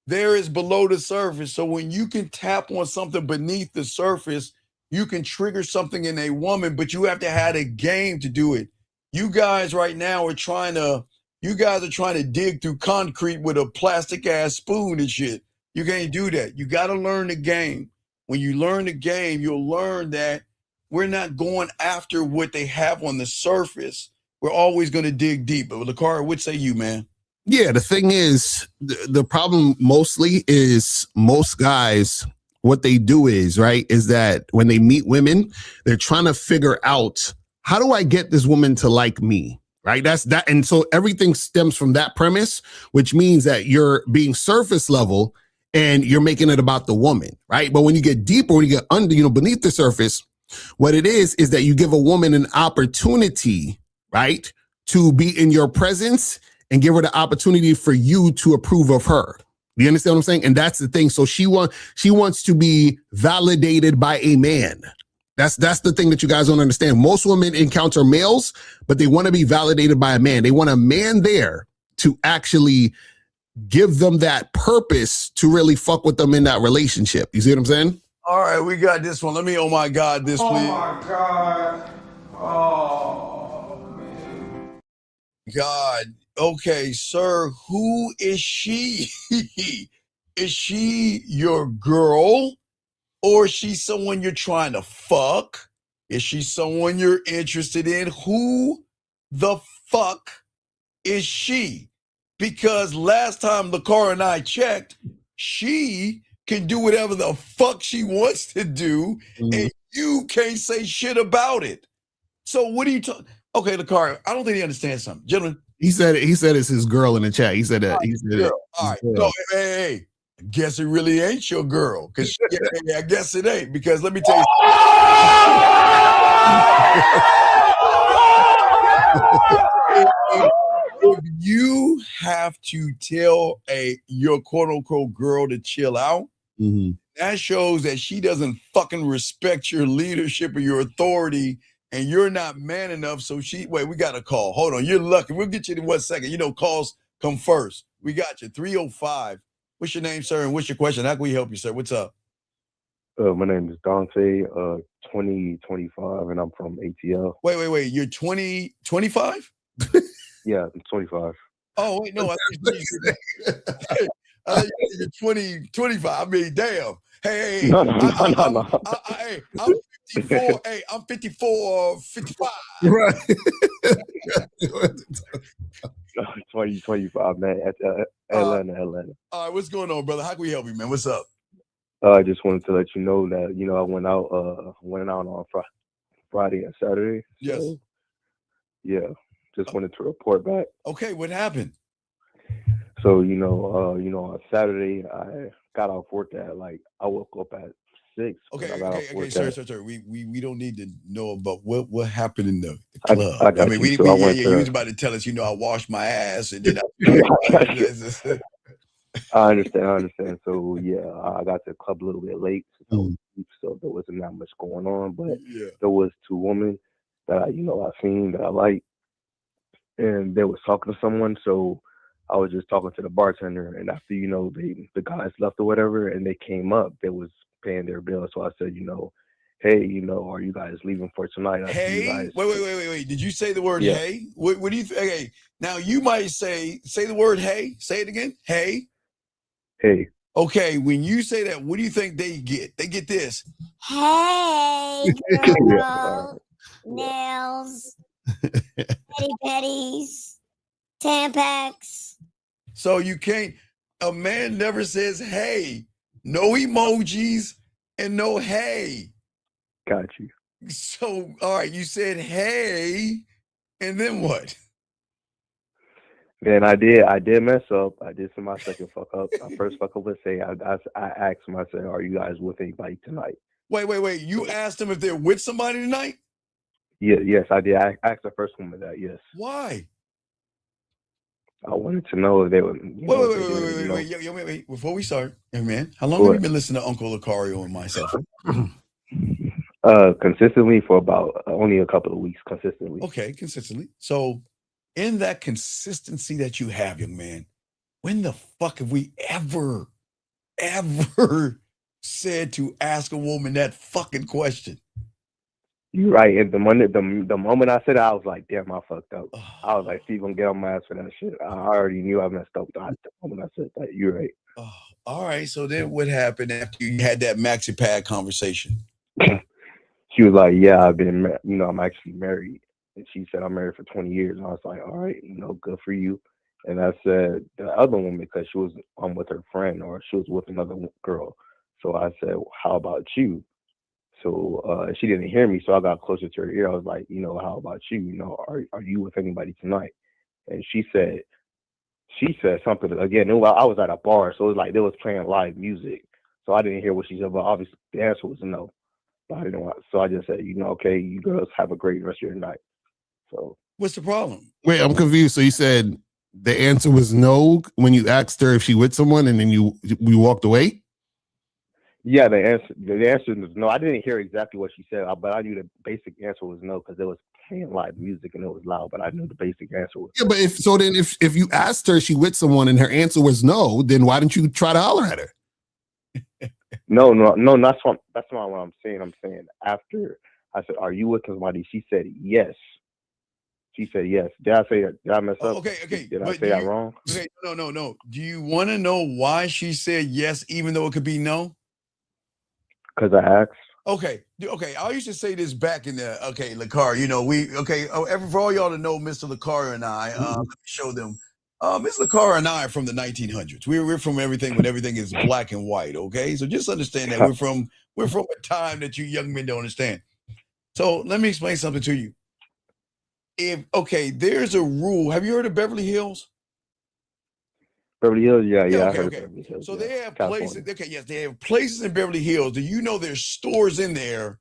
There is below the surface. So when you can tap on something beneath the surface, you can trigger something in a woman, but you have to have a game to do it. You guys right now are trying to dig through concrete with a plastic ass spoon and shit. You can't do that. You got to learn the game. When you learn the game, you'll learn that we're not going after what they have on the surface. We're always going to dig deep. But Lucario, what say you, man? Yeah, the thing is, the problem mostly is most guys, what they do is that when they meet women, they're trying to figure out, how do I get this woman to like me? Right? That's that. And so everything stems from that premise, which means that you're being surface level and you're making it about the woman. Right. But when you get deeper, when you get under, beneath the surface, what it is that you give a woman an opportunity, right, to be in your presence and give her the opportunity for you to approve of her. Do you understand what I'm saying? And that's the thing. So she wants to be validated by a man. That's the thing that you guys don't understand. Most women encounter males, but they want to be validated by a man. They want a man there to actually give them that purpose to really fuck with them in that relationship. You see what I'm saying? All right, we got this one. Let me, oh my God, this, please. Oh my God. Oh, man. God. Okay, sir, who is she? Is she your girl? Or is she someone you're trying to fuck? Is she someone you're interested in? Who the fuck is she? Because last time LaCara and I checked, she can do whatever the fuck she wants to do, and you can't say shit about it. So what are you talking? Okay, LaCara, I don't think he understands something. Gentlemen. He said it's his girl in the chat. He said that. He said it. All right. So, hey, I guess it really ain't your girl. Because I guess it ain't. Because let me tell you. If you have to tell your quote unquote girl to chill out, that shows that she doesn't fucking respect your leadership or your authority, and you're not man enough. So we got a call. Hold on. You're lucky. We'll get you in 1 second. You know, calls come first. We got you. 305. What's your name, sir? And what's your question? How can we help you, sir? What's up? My name is Dante, 25, and I'm from ATL. Wait. You're 25? Yeah, I'm 25. Oh, wait, no. I thought you're 25. I mean, damn. Hey, No. Hey, I'm 54. Hey, I'm 54, 55. Right. 25, man. At Atlanta. All right, what's going on, brother? How can we help you, man? What's up? I just wanted to let you know that, I went out on Friday and Saturday. Yes. So, yeah, just wanted to report back. Okay, what happened? So, on Saturday, I got off work at, I woke up at 6. Okay, sir. We don't need to know about what happened in the club. You was about to tell us, I washed my ass and then I understand. So yeah, I got to the club a little bit late, so there wasn't that much going on. But there was 2 women that I seen that I liked, and they was talking to someone. So I was just talking to the bartender, and after the guys left or whatever, and they came up, they was paying their bill. So I said, hey, are you guys leaving for tonight? Hey, wait. Did you say the word hey? What do you think? Okay, now you might say the word hey. Say it again. Hey. Hey. Okay, when you say that, what do you think they get? They get this. Hey, girl. Nails. Petties. Tampax. So you can't, a man never says hey. No emojis and no hey. Got you. So, all right, you said hey, and then what? Man, I did mess up. I did my second fuck up. My first fuck up was saying I asked him, I said, are you guys with anybody tonight? Wait. You asked them if they're with somebody tonight? Yeah, yes, I did. I asked the first woman that, yes. Why? I wanted to know if they were. Wait. Before we start, hey man, how long have you been listening to Uncle Lucario and myself? Consistently for about only a couple of weeks, consistently. Okay, consistently. So in that consistency that you have, young man, when the fuck have we ever said to ask a woman that fucking question? You're right. And the moment I said it, I was like, damn, I fucked up. I was like, she gonna get on my ass for that shit. I already knew I messed up. The moment I said that, you're right. Oh, all right. So then what happened after you had that maxi pad conversation? She was like, yeah, I'm actually married. And she said, I'm married for 20 years. And I was like, all right, good for you. And I said, the other woman, because she was with her friend or she was with another girl. So I said, well, how about you? So she didn't hear me. So I got closer to her ear. I was like, how about you? Are you with anybody tonight? And she said something again. I was at a bar. So it was like they was playing live music. So I didn't hear what she said, but obviously the answer was no. But I didn't want, so I just said, okay, you girls have a great rest of your night. So what's the problem? Wait, I'm confused. So you said the answer was no when you asked her if she with someone, and then we walked away? Yeah, the answer is no. I didn't hear exactly what she said, but I knew the basic answer was no because it was playing live music and it was loud. But I knew the basic answer was Yeah, but if you asked her, she with someone and her answer was no, then why didn't you try to holler at her? no. That's not what I'm saying. I'm saying after I said, "Are you with somebody?" She said yes. She said yes. Did I say that? Did I mess up? Okay. Did I say that wrong? Okay, no. Do you want to know why she said yes, even though it could be no? Because I asked. Okay. I used to say this back in the Lakar. For all y'all to know, Mr. Lakar and I, let me show them. Mr. Lakar and I are from the 1900s. We're from everything when everything is black and white. Okay, so just understand that we're from a time that you young men don't understand. So let me explain something to you. There's a rule. Have you heard of Beverly Hills? Beverly Hills, yeah, I heard okay. of Beverly Hills. So yeah. they have California. places. Okay, yes, they have places in Beverly Hills. Do you know there's stores in there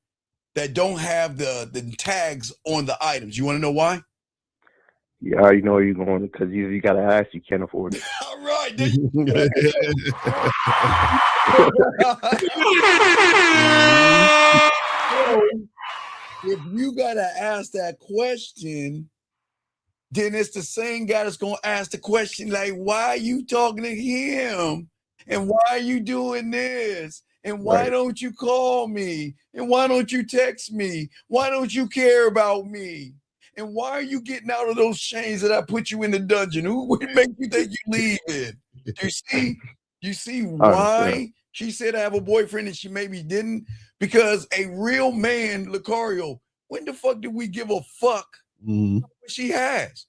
that don't have the tags on the items? You want to know why? Yeah, I already know where you're going because you got to ask. You can't afford it. All right. If you got to ask that question, then it's the same guy that's going to ask the question like, why are you talking to him? And why are you doing this? And why don't you call me? And why don't you text me? Why don't you care about me? And why are you getting out of those chains that I put you in the dungeon? Who would make you think you leaving? You see why she said I have a boyfriend and she maybe didn't? Because a real man, Lucario, when the fuck did we give a fuck what she has?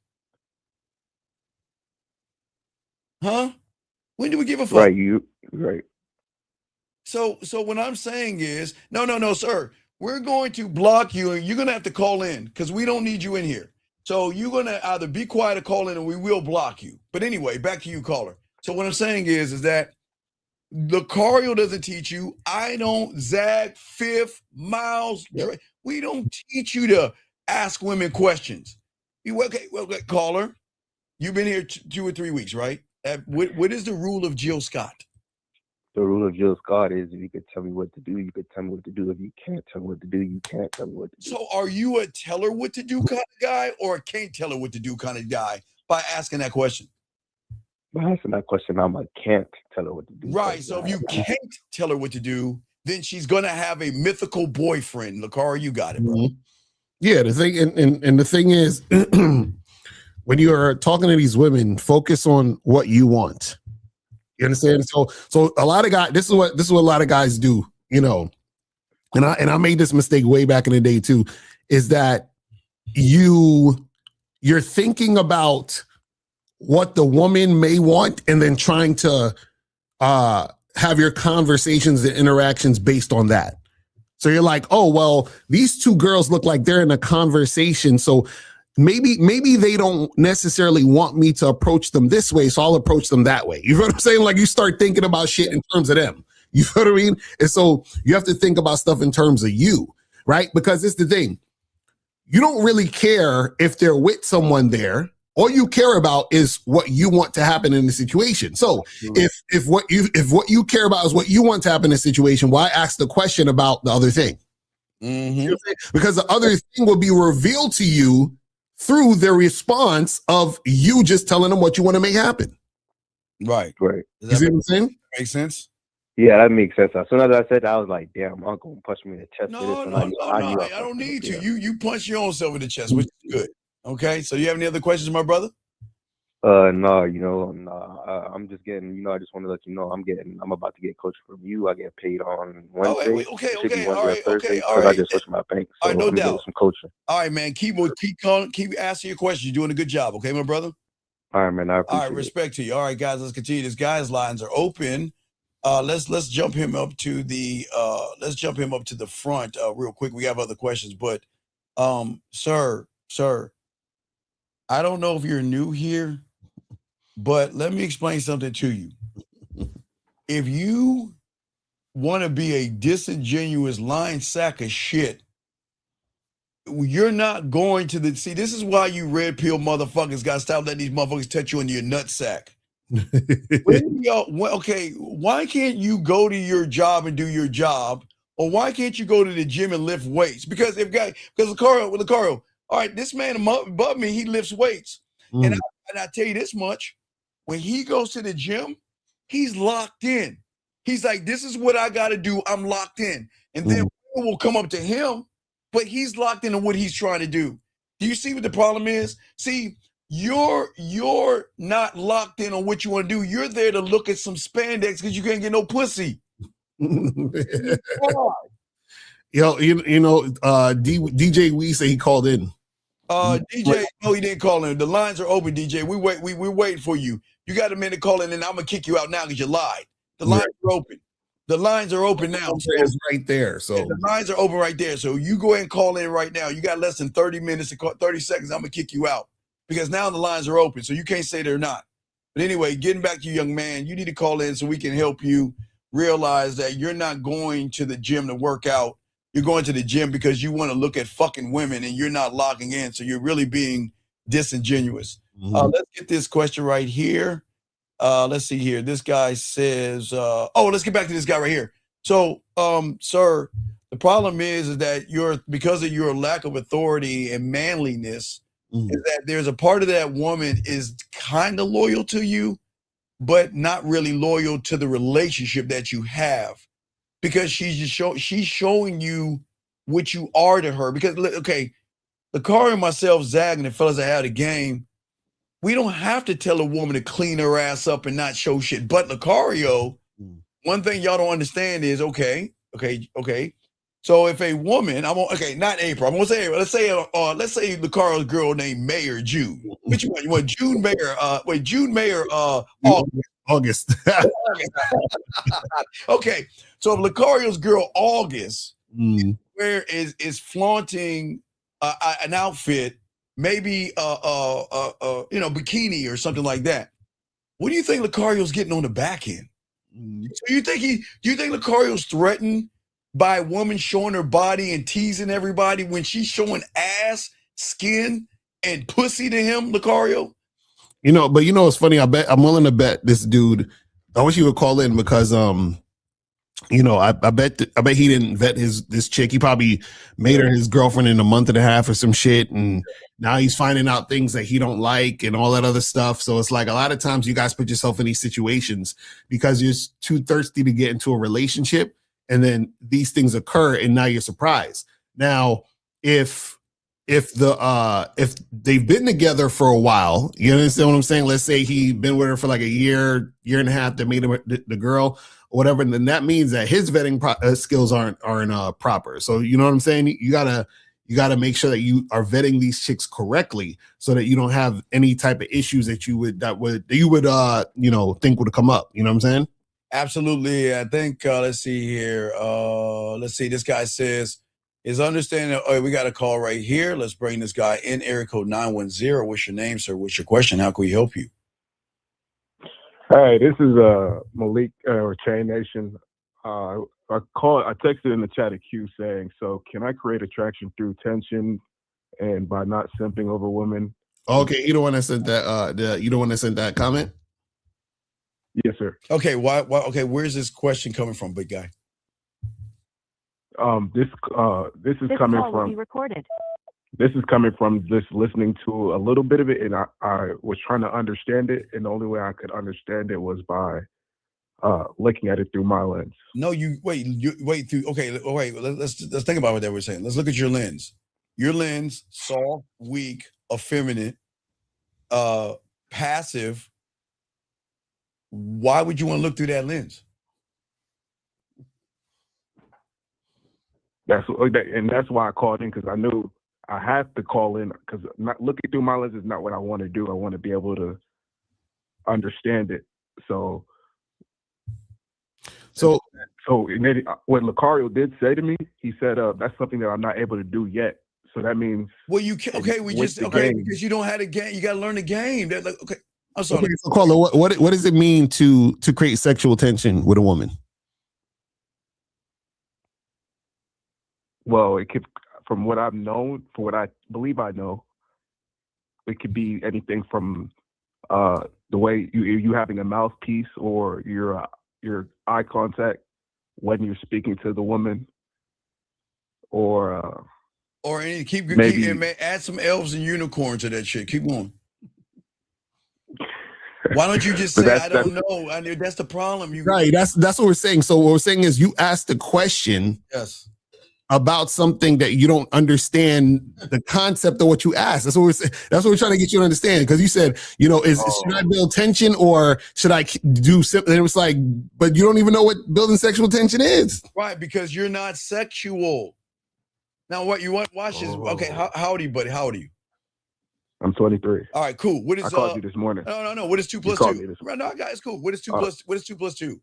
Huh? When do we give a fuck? Right. So what I'm saying is, no, sir. We're going to block you and you're going to have to call in because we don't need you in here. So you're going to either be quiet or call in and we will block you. But anyway, back to you, caller. So what I'm saying is that Lucario doesn't teach you. I don't. Zach, Fifth, Miles. Yep. We don't teach you to ask women questions. Okay, caller. You've been here 2 or 3 weeks, right? What is the rule of Jill Scott? The rule of Jill Scott is if you could tell me what to do, you could tell me what to do. If you can't tell me what to do, you can't tell me what to do. So are you a tell her what to do kind of guy or a can't tell her what to do kind of guy by asking that question? By asking that question, I'm like, can't tell her what to do. Right. So if you can't tell her what to do, then she's going to have a mythical boyfriend. Lakara, you got it, bro. Yeah, the thing and the thing is when you are talking to these women, focus on what you want. You understand? So a lot of guys, this is what a lot of guys do, and I made this mistake way back in the day too, is that you're thinking about what the woman may want and then trying to have your conversations and interactions based on that. So you're like, oh, well, these two girls look like they're in a conversation. So maybe they don't necessarily want me to approach them this way. So I'll approach them that way. You know what I'm saying? Like you start thinking about shit in terms of them. You know what I mean? And so you have to think about stuff in terms of you, right? Because it's the thing. You don't really care if they're with someone there. All you care about is what you want to happen in the situation. So if what you care about is what you want to happen in a situation, why ask the question about the other thing? You know because the other thing will be revealed to you through the response of you just telling them what you want to make happen. Right. You see what I'm saying? Make sense? Yeah, that makes sense. As soon as I said that, I was like, damn, Uncle punched me in the chest. No, I don't need to. You punch your own self in the chest, which is good. Okay, so you have any other questions, my brother? No, I'm just getting, I just want to let you know I'm about to get coaching from you. I get paid on Wednesday. Okay, all right. I just switched my bank. So all right, no doubt. Some coaching. All right, man. Keep calling, keep asking your questions. You're doing a good job, okay, my brother? All right, man. I appreciate it. All right, respect to you. All right, guys, let's continue. This guy's lines are open. Let's jump him up to the front real quick. We have other questions, but sir, I don't know if you're new here, but let me explain something to you. If you want to be a disingenuous lying sack of shit, you're not going to this is why you red pill motherfuckers got to stop letting these motherfuckers touch you in your nut sack. Okay, why can't you go to your job and do your job, or why can't you go to the gym and lift weights? Because Lucario, all right, this man above me, he lifts weights, and I tell you this much: when he goes to the gym, he's locked in. He's like, "This is what I got to do. I'm locked in," and then we'll come up to him, but he's locked into what he's trying to do. Do you see what the problem is? See. You're not locked in on what you want to do. You're there to look at some spandex because you can't get no pussy. DJ Wee say he called in. DJ, no, he didn't call in. The lines are open, DJ. We're waiting for you. You got a minute to call in, and I'm gonna kick you out now because you lied. The lines are open. The lines are open now. It's right there. So the lines are open right there. So you go ahead and call in right now. You got less than 30 minutes to call, 30 seconds. I'm gonna kick you out. Because now the lines are open, so you can't say they're not. But anyway, getting back to you, young man, you need to call in so we can help you realize that you're not going to the gym to work out. You're going to the gym because you want to look at fucking women and you're not logging in. So you're really being disingenuous. Let's get this question right here. Let's see here. This guy says, let's get back to this guy right here. So, sir, the problem is that because of your lack of authority and manliness, is that there's a part of that woman is kind of loyal to you, but not really loyal to the relationship that you have, because she's showing you what you are to her. Because okay, Lucario and myself, Zag, and the fellas that had a game, we don't have to tell a woman to clean her ass up and not show shit. But Lucario, one thing y'all don't understand is okay. So if a woman, not April, I'm gonna say, let's say Lucario's girl named May or June. Which one? You want June, May, or June, May, or August. Okay, so if Lucario's girl August is flaunting an outfit, maybe bikini or something like that, what do you think Lucario's getting on the back end? So do you think Lucario's threatened by a woman showing her body and teasing everybody when she's showing ass, skin, and pussy to him, Lucario? But it's funny. I'm willing to bet this dude. I wish he would call in because I bet he didn't vet this chick. He probably made her his girlfriend in a month and a half or some shit, and now he's finding out things that he don't like and all that other stuff. So it's like a lot of times you guys put yourself in these situations because you're too thirsty to get into a relationship. And then these things occur, and now you're surprised. Now, if they've been together for a while, you understand what I'm saying? Let's say he been with her for like a year and a half. They made him the girl, or whatever. And then that means that his vetting skills aren't proper. So you know what I'm saying? You gotta make sure that you are vetting these chicks correctly, so that you don't have any type of issues that you would think would come up. You know what I'm saying? Absolutely. I think, let's see here. This guy says, is understanding. Oh, we got a call right here. Let's bring this guy in. Area code 910. What's your name, sir? What's your question? How can we help you? Hey, this is Malik or Chain Nation. I texted in the chat a Q saying, so can I create attraction through tension and by not simping over women? Okay, you don't want to send that you don't want to send that comment? Yes, sir. Okay, why okay, where's this question coming from, big guy? This is coming from recorded. This is coming from just listening to a little bit of it, and I was trying to understand it, and the only way I could understand it was by looking at it through my lens. No, you wait through. Okay, wait. Let's think about what they were saying. Let's look at your lens. Your lens: soft, weak, effeminate, passive. Why would you want to look through that lens? That's why I called in, because I knew I have to call in, because not looking through my lens is not what I want to do. I want to be able to understand it. So what Lucario did say to me, he said, that's something that I'm not able to do yet. So that means, well, you can, okay, because you don't have the game. You got to learn the game. Okay, I'm sorry. Okay, so Carla, what does it mean to create sexual tension with a woman? Well, it could, from what I've known, for what I believe I know, it could be anything from the way you having a mouthpiece or your eye contact when you're speaking to the woman, or any maybe add some elves and unicorns to that shit. Keep going. Why don't you just say I don't know? I mean, that's the problem. Right. That's what we're saying. So what we're saying is you asked a question. Yes. About something that you don't understand the concept of what you asked. That's what we're saying. That's what we're trying to get you to understand. Because you said, should I build tension or should I do something? And it was like, but you don't even know what building sexual tension is. Right, because you're not sexual. Now, what you want? Watch this. Okay, how old are you, buddy? How old are you? I'm 23. All right, cool. What is? I called you this morning. No. What is 2 plus 2? No, guys, cool. What is 2 plus? What is 2 plus 2?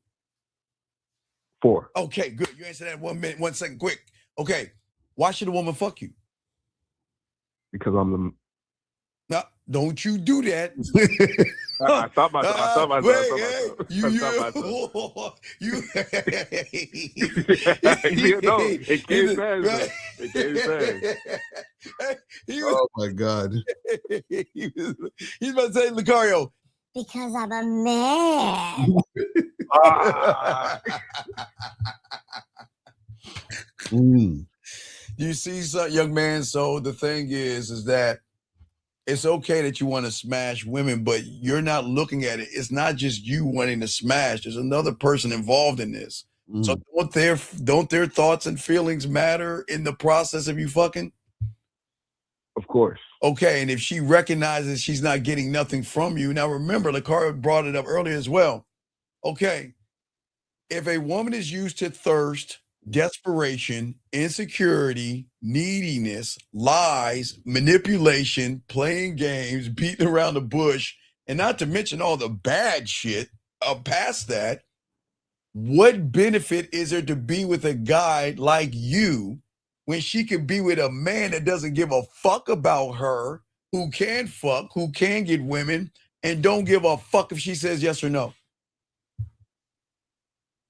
4. Okay, good. You answered that in 1 minute, 1 second, quick. Okay, why should a woman fuck you? Because I'm the. No, don't you do that. I thought myself. It came fast. It came fast. Oh my God. He's about to say, Lucario. Because I'm a man. You see, young man, so the thing is that it's okay that you want to smash women, but you're not looking at it. It's not just you wanting to smash. There's another person involved in this. So don't their thoughts and feelings matter in the process of you fucking? Of course. Okay, and if she recognizes she's not getting nothing from you, now remember, Lucario brought it up earlier as well. Okay, if a woman is used to thirst, desperation, insecurity, neediness, lies, manipulation, playing games, beating around the bush, and not to mention all the bad shit past that, what benefit is there to be with a guy like you when she could be with a man that doesn't give a fuck about her, who can fuck, who can get women, and don't give a fuck if she says yes or no?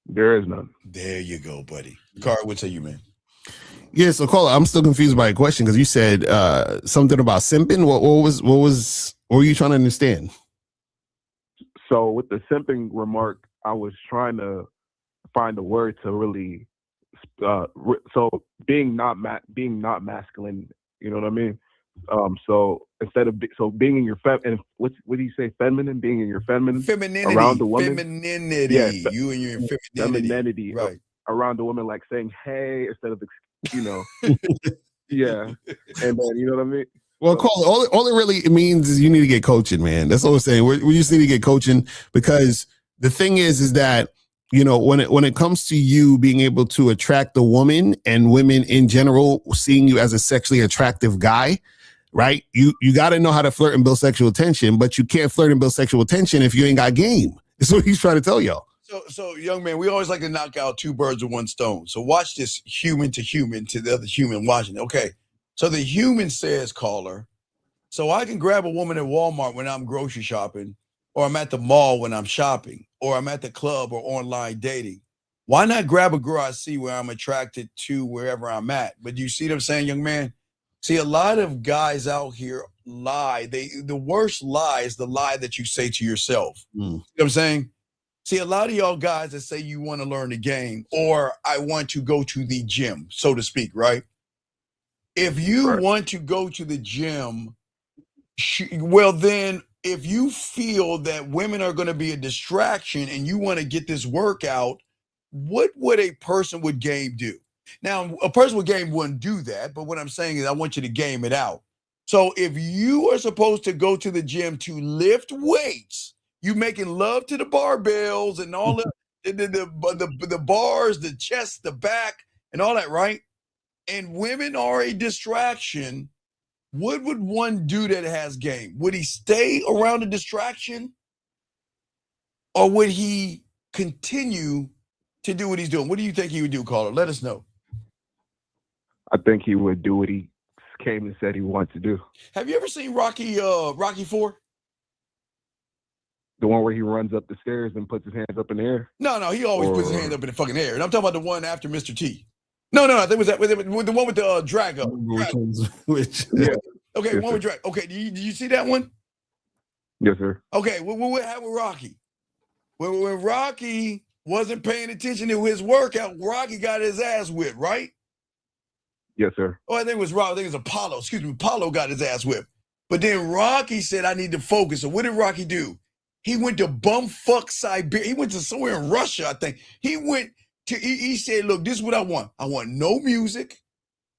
There is none. There you go, buddy. Carl, what say you, man? Yeah, so caller, I'm still confused by a question because you said something about simping. What were you trying to understand? So with the simping remark, I was trying to find a word to really so being not masculine, you know what I mean? So instead of being in your and what do you say, feminine, being in your femininity around the woman, femininity, yeah, you and your femininity, right, around the woman, like saying hey instead of yeah, and then you know what I mean. Well, all it really means is you need to get coaching, man. That's all we're saying. We just need to get coaching, because the thing is that, when it comes to you being able to attract the woman and women in general, seeing you as a sexually attractive guy, right? You got to know how to flirt and build sexual tension, but you can't flirt and build sexual tension if you ain't got game. That's what he's trying to tell y'all. So young man, we always like to knock out 2 birds with 1 stone. So watch this, human to the other human watching. Okay. So the human says, caller, so I can grab a woman at Walmart when I'm grocery shopping, or I'm at the mall when I'm shopping, or I'm at the club or online dating. Why not grab a girl I see where I'm attracted to wherever I'm at? But you see what I'm saying, young man? See, a lot of guys out here lie. The worst lie is the lie that you say to yourself. You know what I'm saying? See, a lot of y'all guys that say you want to learn the game, or I want to go to the gym, so to speak, right? If you want to go to the gym, well, then if you feel that women are going to be a distraction and you want to get this workout, what would a person with game do? Now, a person with game wouldn't do that, but what I'm saying is I want you to game it out. So if you are supposed to go to the gym to lift weights, you making love to the barbells and all the bars, the chest, the back, and all that, right? And women are a distraction. What would one do that has game? Would he stay around the distraction, or would he continue to do what he's doing? What do you think he would do, caller? Let us know. I think he would do what he came and said he wanted to do. Have you ever seen Rocky 4? The one where he runs up the stairs and puts his hands up in the air? No, he always puts his hands up in the fucking air. And I'm talking about the one after Mr. T. No, I think it was the one with the Drago. Which, yeah. Okay, one with Drago. Okay, did you see that one? Yes, sir. Okay, what happened with Rocky? When Rocky wasn't paying attention to his workout, Rocky got his ass whipped, right? Yes, sir. Oh, I think it was Rocky. I think it was Apollo. Excuse me, Apollo got his ass whipped. But then Rocky said, I need to focus. So what did Rocky do? He went to bumfuck Siberia. He went to somewhere in Russia, I think. He said, look, this is what I want. I want no music.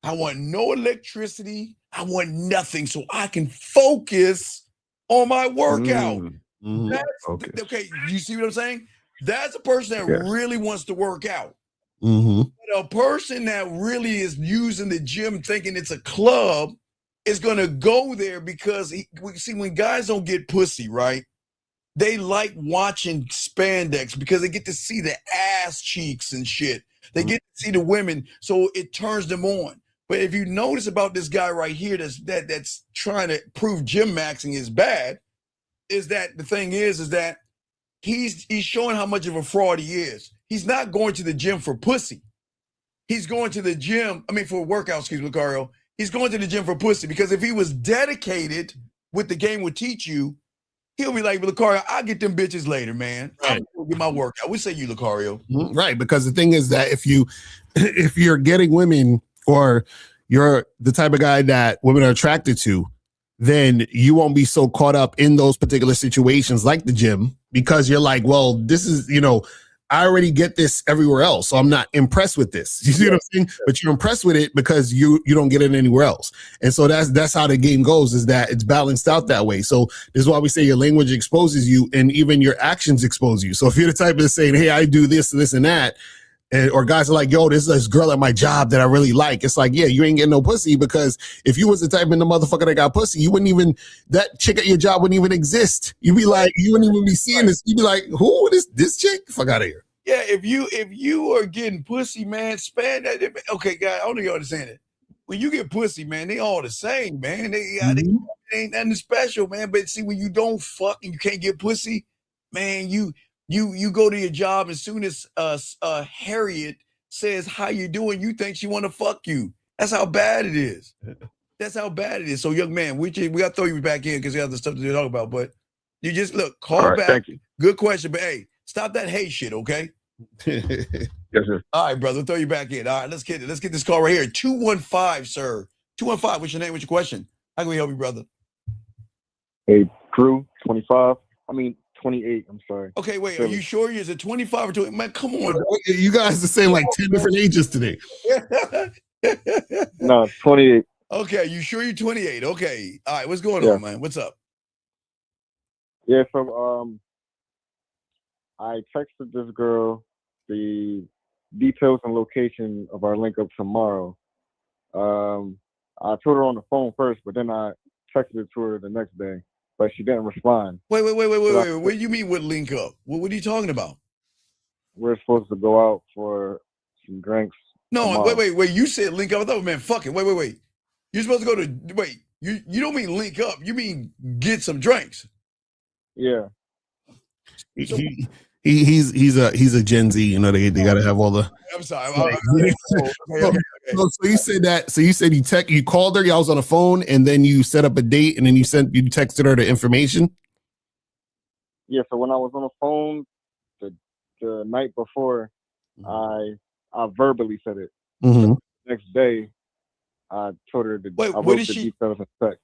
I want no electricity. I want nothing so I can focus on my workout. Okay, you see what I'm saying? That's a person that really wants to work out. But a person that really is using the gym thinking it's a club is going to go there because, when guys don't get pussy, right? They like watching spandex because they get to see the ass cheeks and shit. They get to see the women, so it turns them on. But if you notice about this guy right here that's trying to prove gym maxing is bad, is that the thing is that he's showing how much of a fraud he is. He's not going to the gym for pussy. He's going to the gym, for a workout, excuse me, Lucario. He's going to the gym for pussy because if he was dedicated, what the game would teach you, he'll be like, Lucario, I'll get them bitches later, man. Right. I'm gonna get my workout. What say you, Lucario? Right, because the thing is that if you're getting women or you're the type of guy that women are attracted to, then you won't be so caught up in those particular situations like the gym because you're like, well, this is, I already get this everywhere else, so I'm not impressed with this. You see what I'm saying? But you're impressed with it because you don't get it anywhere else. And so that's how the game goes, is that it's balanced out that way. So this is why we say your language exposes you and even your actions expose you. So if you're the type of saying, hey, I do this, this, and that, or guys are like, yo, this is this girl at my job that I really like. It's like, yeah, you ain't getting no pussy because if you was the type of the motherfucker that got pussy, you wouldn't even, that chick at your job wouldn't even exist. You'd be like, you wouldn't even be seeing this. You'd be like, who is this chick? Fuck out of here. Yeah, if you are getting pussy, man, span that. Okay, guys, I don't know you understand it. When you get pussy, man, they all the same, man. They ain't nothing special, man. But see, when you don't fuck and you can't get pussy, man, you go to your job as soon as Harriet says how you doing, you think she want to fuck you. That's how bad it is. That's how bad it is. So, young man, we got to throw you back in because we have other stuff to talk about. But you just call back. Thank you. Good question, but hey, stop that hate shit, okay? Yes, sir. All right, brother, throw you back in. All right, let's get this call right here. 215, sir. 215. What's your name? What's your question? How can we help you, brother? Hey, Drew, 25. 28. I'm sorry. Okay, wait. Are you sure is it 25 or 20? Man, come on. You guys are saying like 10 different ages today. No, 28. Okay, you sure you're 28? Okay. All right, what's going on, man? What's up? Yeah, so I texted this girl the details and location of our link up tomorrow. I told her on the phone first, but then I texted it to her the next day, but she didn't respond. Wait. What do you mean with link up? What are you talking about? We're supposed to go out for some drinks. No, tomorrow. wait. You said link up. I thought, man, fuck it. Wait. You're supposed to go to, you don't mean link up. You mean get some drinks. Yeah. He's a Gen Z. They got to have all the. I'm sorry. Okay. So you said that. So you said you called her. Y'all was on the phone, and then you set up a date, and then you texted her the information. Yeah. So when I was on the phone the night before, I verbally said it. Mm-hmm. Next day, I told her what did she? But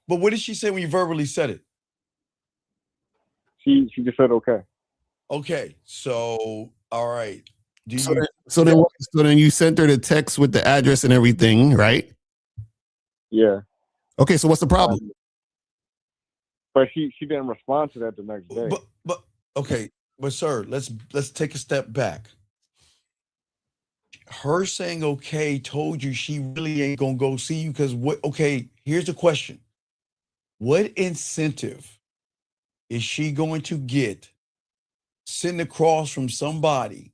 what did she say when you verbally said it? She just said okay. Okay, so all right. So then you sent her the text with the address and everything, right? Yeah. Okay, so what's the problem? But she didn't respond to that the next day. But okay, but sir, let's take a step back. Her saying okay told you she really ain't gonna go see you because what? Okay, here's the question: what incentive is she going to get sitting across from somebody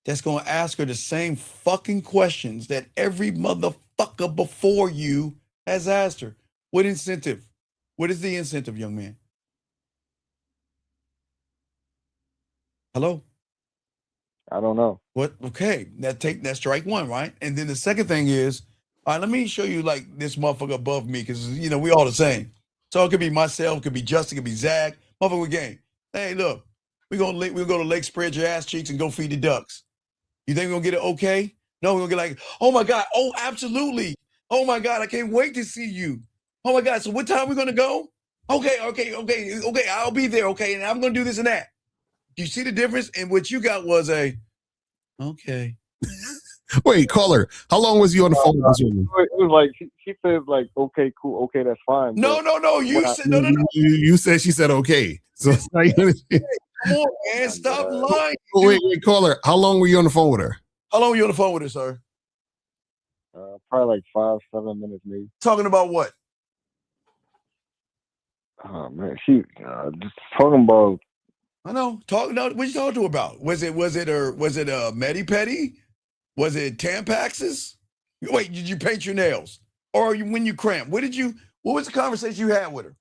that's going to ask her the same fucking questions that every motherfucker before you has asked her? What incentive? What is the incentive, young man? Hello? I don't know. What? Okay, that's strike one, right? And then the second thing is, all right, let me show you like this motherfucker above me because we all the same. So it could be myself, it could be Justin, it could be Zach. Motherfucker game. Hey, look, we're gonna go to Lake, spread your ass cheeks, and go feed the ducks. You think we're gonna get it okay? No, we're gonna get like, oh my God, oh, absolutely. Oh my God, I can't wait to see you. Oh my God, so what time we gonna go? Okay, I'll be there, okay, and I'm gonna do this and that. You see the difference? And what you got was a, okay. Wait, caller, how long was you on the phone with this woman? It was like, she said like, okay, cool, okay, that's fine. No, you said, no. You said she said okay. So Come on, man, stop lying. Wait, caller, how long were you on the phone with her? How long were you on the phone with her, sir? Probably like 5-7 minutes, maybe. Talking about what? Oh man, she just talking about. I know. What you talking to her about? Was it Medi Petty? Was it Tampaxes? Wait, did you paint your nails? Or when you cramp? What was the conversation you had with her?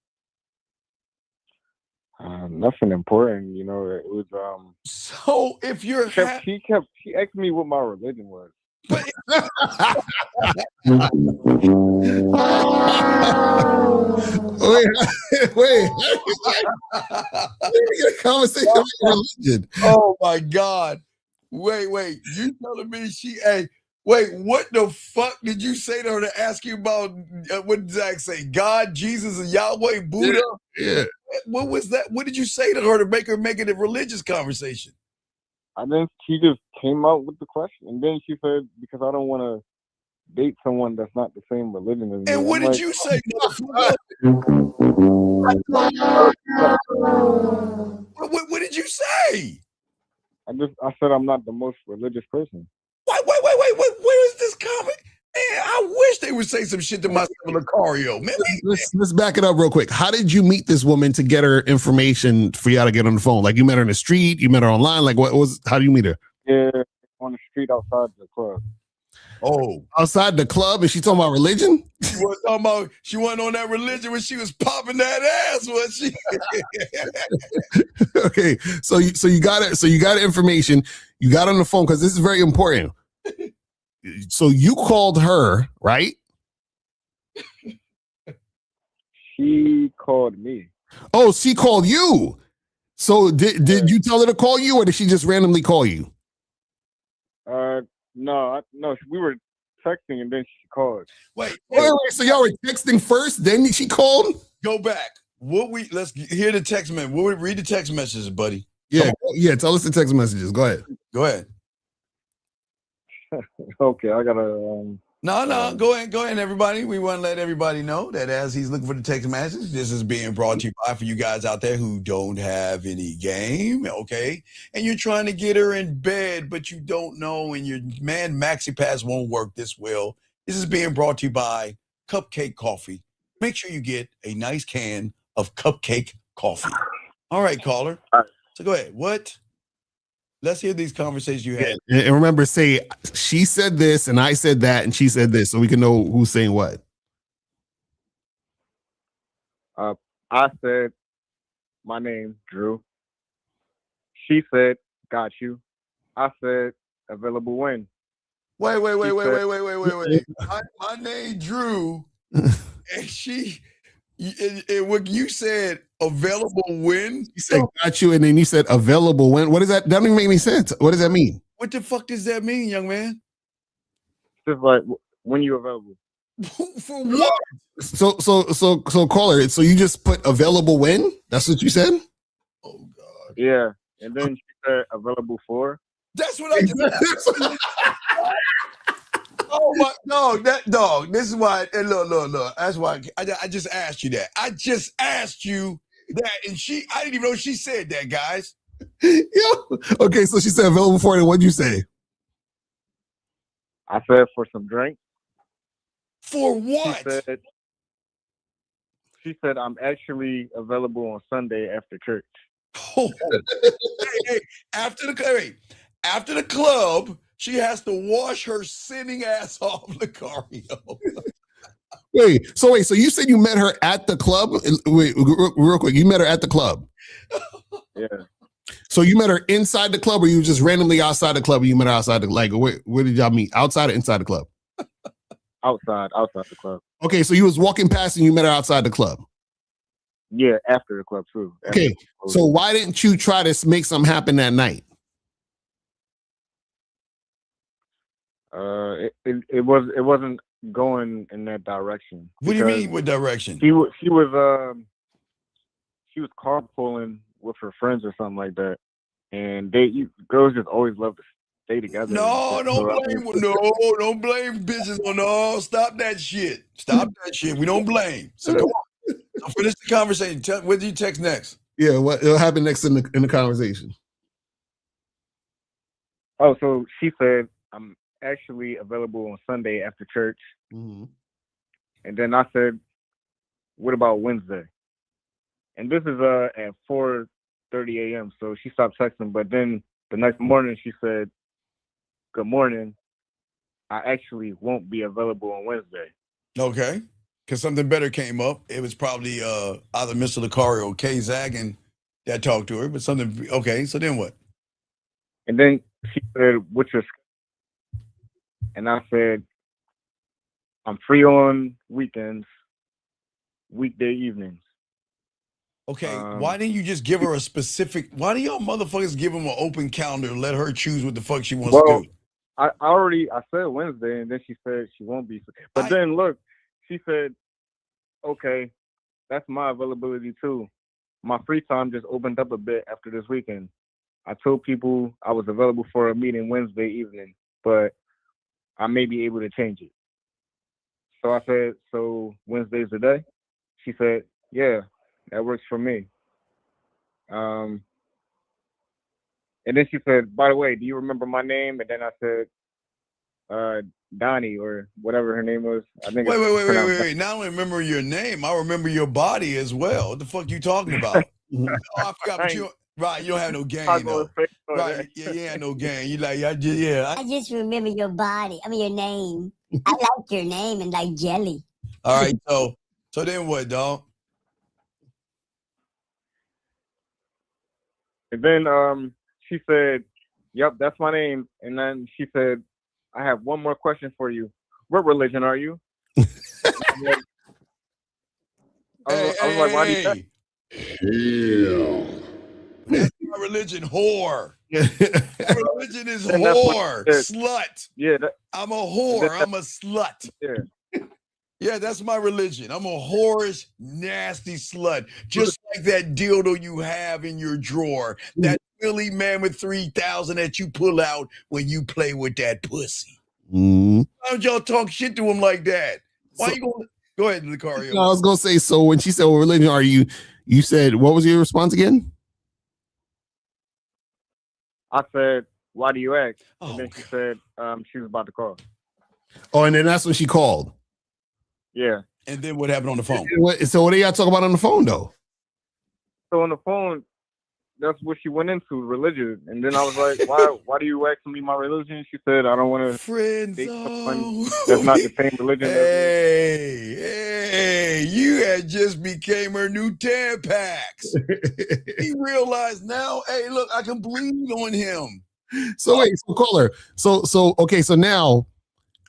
Nothing important, you know. It was So if you're she asked me what my religion was. But wait. We get a conversation about religion. Oh my God. Wait. You telling me wait, what the fuck did you say to her to ask you about, what did Zach say? God, Jesus, and Yahweh, Buddha? Yeah. What was that? What did you say to her to make it a religious conversation? She just came out with the question. And then she said, because I don't want to date someone that's not the same religion as me. And what did you say? What did you say? I said I'm not the most religious person. Wait, where is this comment? Man, I wish they would say some shit to myself in Lucario. Man, let's back it up real quick. How did you meet this woman to get her information for y'all to get on the phone? Like, you met her in the street, you met her online. Like, how do you meet her? Yeah, on the street outside the club. Oh, outside the club, and she talking about religion? She wasn't on that religion when she was popping that ass, was she? Okay, so you got it. So you got information. You got on the phone because this is very important. So you called her, right? She called me. Oh, she called you. So did you tell her to call you, or did she just randomly call you? No, we were texting and then she called. Wait. So y'all were texting first, then she called? Go back. Let's hear the text message. Read the text messages, buddy. Yeah. Tell us the text messages. Go ahead. Okay, I gotta. No, go ahead, everybody. We want to let everybody know that as he's looking for the text message, this is being brought to you by for you guys out there who don't have any game, okay? And you're trying to get her in bed, but you don't know, and your man Maxi Pass won't work this well. This is being brought to you by Cupcake Coffee. Make sure you get a nice can of Cupcake Coffee. All right, caller. So go ahead. What? Let's hear these conversations you had. And remember, say she said this and I said that and she said this, so we can know who's saying what. I said my name, Drew. She said, got you. I said, available when. Wait. My name, Drew, and and what you said, available when? You said got you, and then you said available when. What is that? That doesn't make any sense. What does that mean? What the fuck does that mean, young man? Just like when you available. For what? So caller, so you just put available when? That's what you said? Oh God. Yeah. And then she said available for. That's what I just Oh my dog, this is why. And look. That's why I just asked you that. I just asked you that, and I didn't even know she said that, guys. Yo. Okay, so she said available for it, and what'd you say? I said for some drink. For what? She said I'm actually available on Sunday after church. Oh. hey, after the club, she has to wash her sinning ass off, Lucario. Wait, so you said you met her at the club? Wait, real quick, you met her at the club? Yeah. So you met her inside the club, or you just randomly outside the club, and you met her outside where did y'all meet? Outside or inside the club? Outside the club. Okay, so you was walking past and you met her outside the club. Yeah, after the club too. Okay, so why didn't you try to make something happen that night? It wasn't going in that direction. What do you mean? What direction? She was carpooling with her friends or something like that, and girls just always love to stay together. No, don't blame bitches on stop that shit. Stop that shit. We don't blame. So come on. So finish the conversation. What do you text next? Yeah, what happened next in the conversation? Oh, so she said, I'm actually available on Sunday after church. Mm-hmm. And then I said, what about Wednesday? And this is at 4:30 a.m. So she stopped texting. But then the next morning she said, good morning. I actually won't be available on Wednesday. Okay. Because something better came up. It was probably either Mr. Lucario or Kay Zagan that talked to her. But something, okay, so then what? And then she said, what's your schedule? And I said, I'm free on weekends, weekday evenings. Okay, why didn't you just give her a specific? Why do y'all motherfuckers give them an open calendar and let her choose what the fuck she wants to do? I said Wednesday, and then she said she won't be. But then look, she said, okay, that's my availability too. My free time just opened up a bit after this weekend. I told people I was available for a meeting Wednesday evening, but I may be able to change it. So I said, so Wednesday's the day? She said, yeah, that works for me. And then she said, by the way, do you remember my name? And then I said, Donnie or whatever her name was. I think. Wait. Not only remember your name, I remember your body as well. What the fuck you talking about? Oh, I forgot. But you don't have no game though. Right? Yeah, you ain't no game. You like, I just remember your body. I mean, your name. I like your name and like jelly. All right, so then what, dog? And then she said, yep, that's my name. And then she said, I have one more question for you. What religion are you? I was like, why do you think? That's my religion, whore. My religion is whore, slut. Yeah, I'm a whore. I'm a slut. Yeah, that's my religion. I'm a whorish, nasty slut. Just like that dildo you have in your drawer. That Philly man with 3,000 that you pull out when you play with that pussy. Why don't y'all talk shit to him like that? Why you going to go ahead, Lucario? No, I was gonna say, so when she said, what religion are you? You said, what was your response again? I said, why do you ask? And then she said, she was about to call. Oh, and then that's when she called. Yeah. And then what happened on the phone? So what do y'all talk about on the phone though? So on the phone, that's what she went into, religion. And then I was like, why do you ask me my religion? She said, I don't want to date someone that's not the same religion as me. Hey, you had just became her new Tampax. He realized now, hey, look, I can bleed on him. So wait, so caller. So okay, so now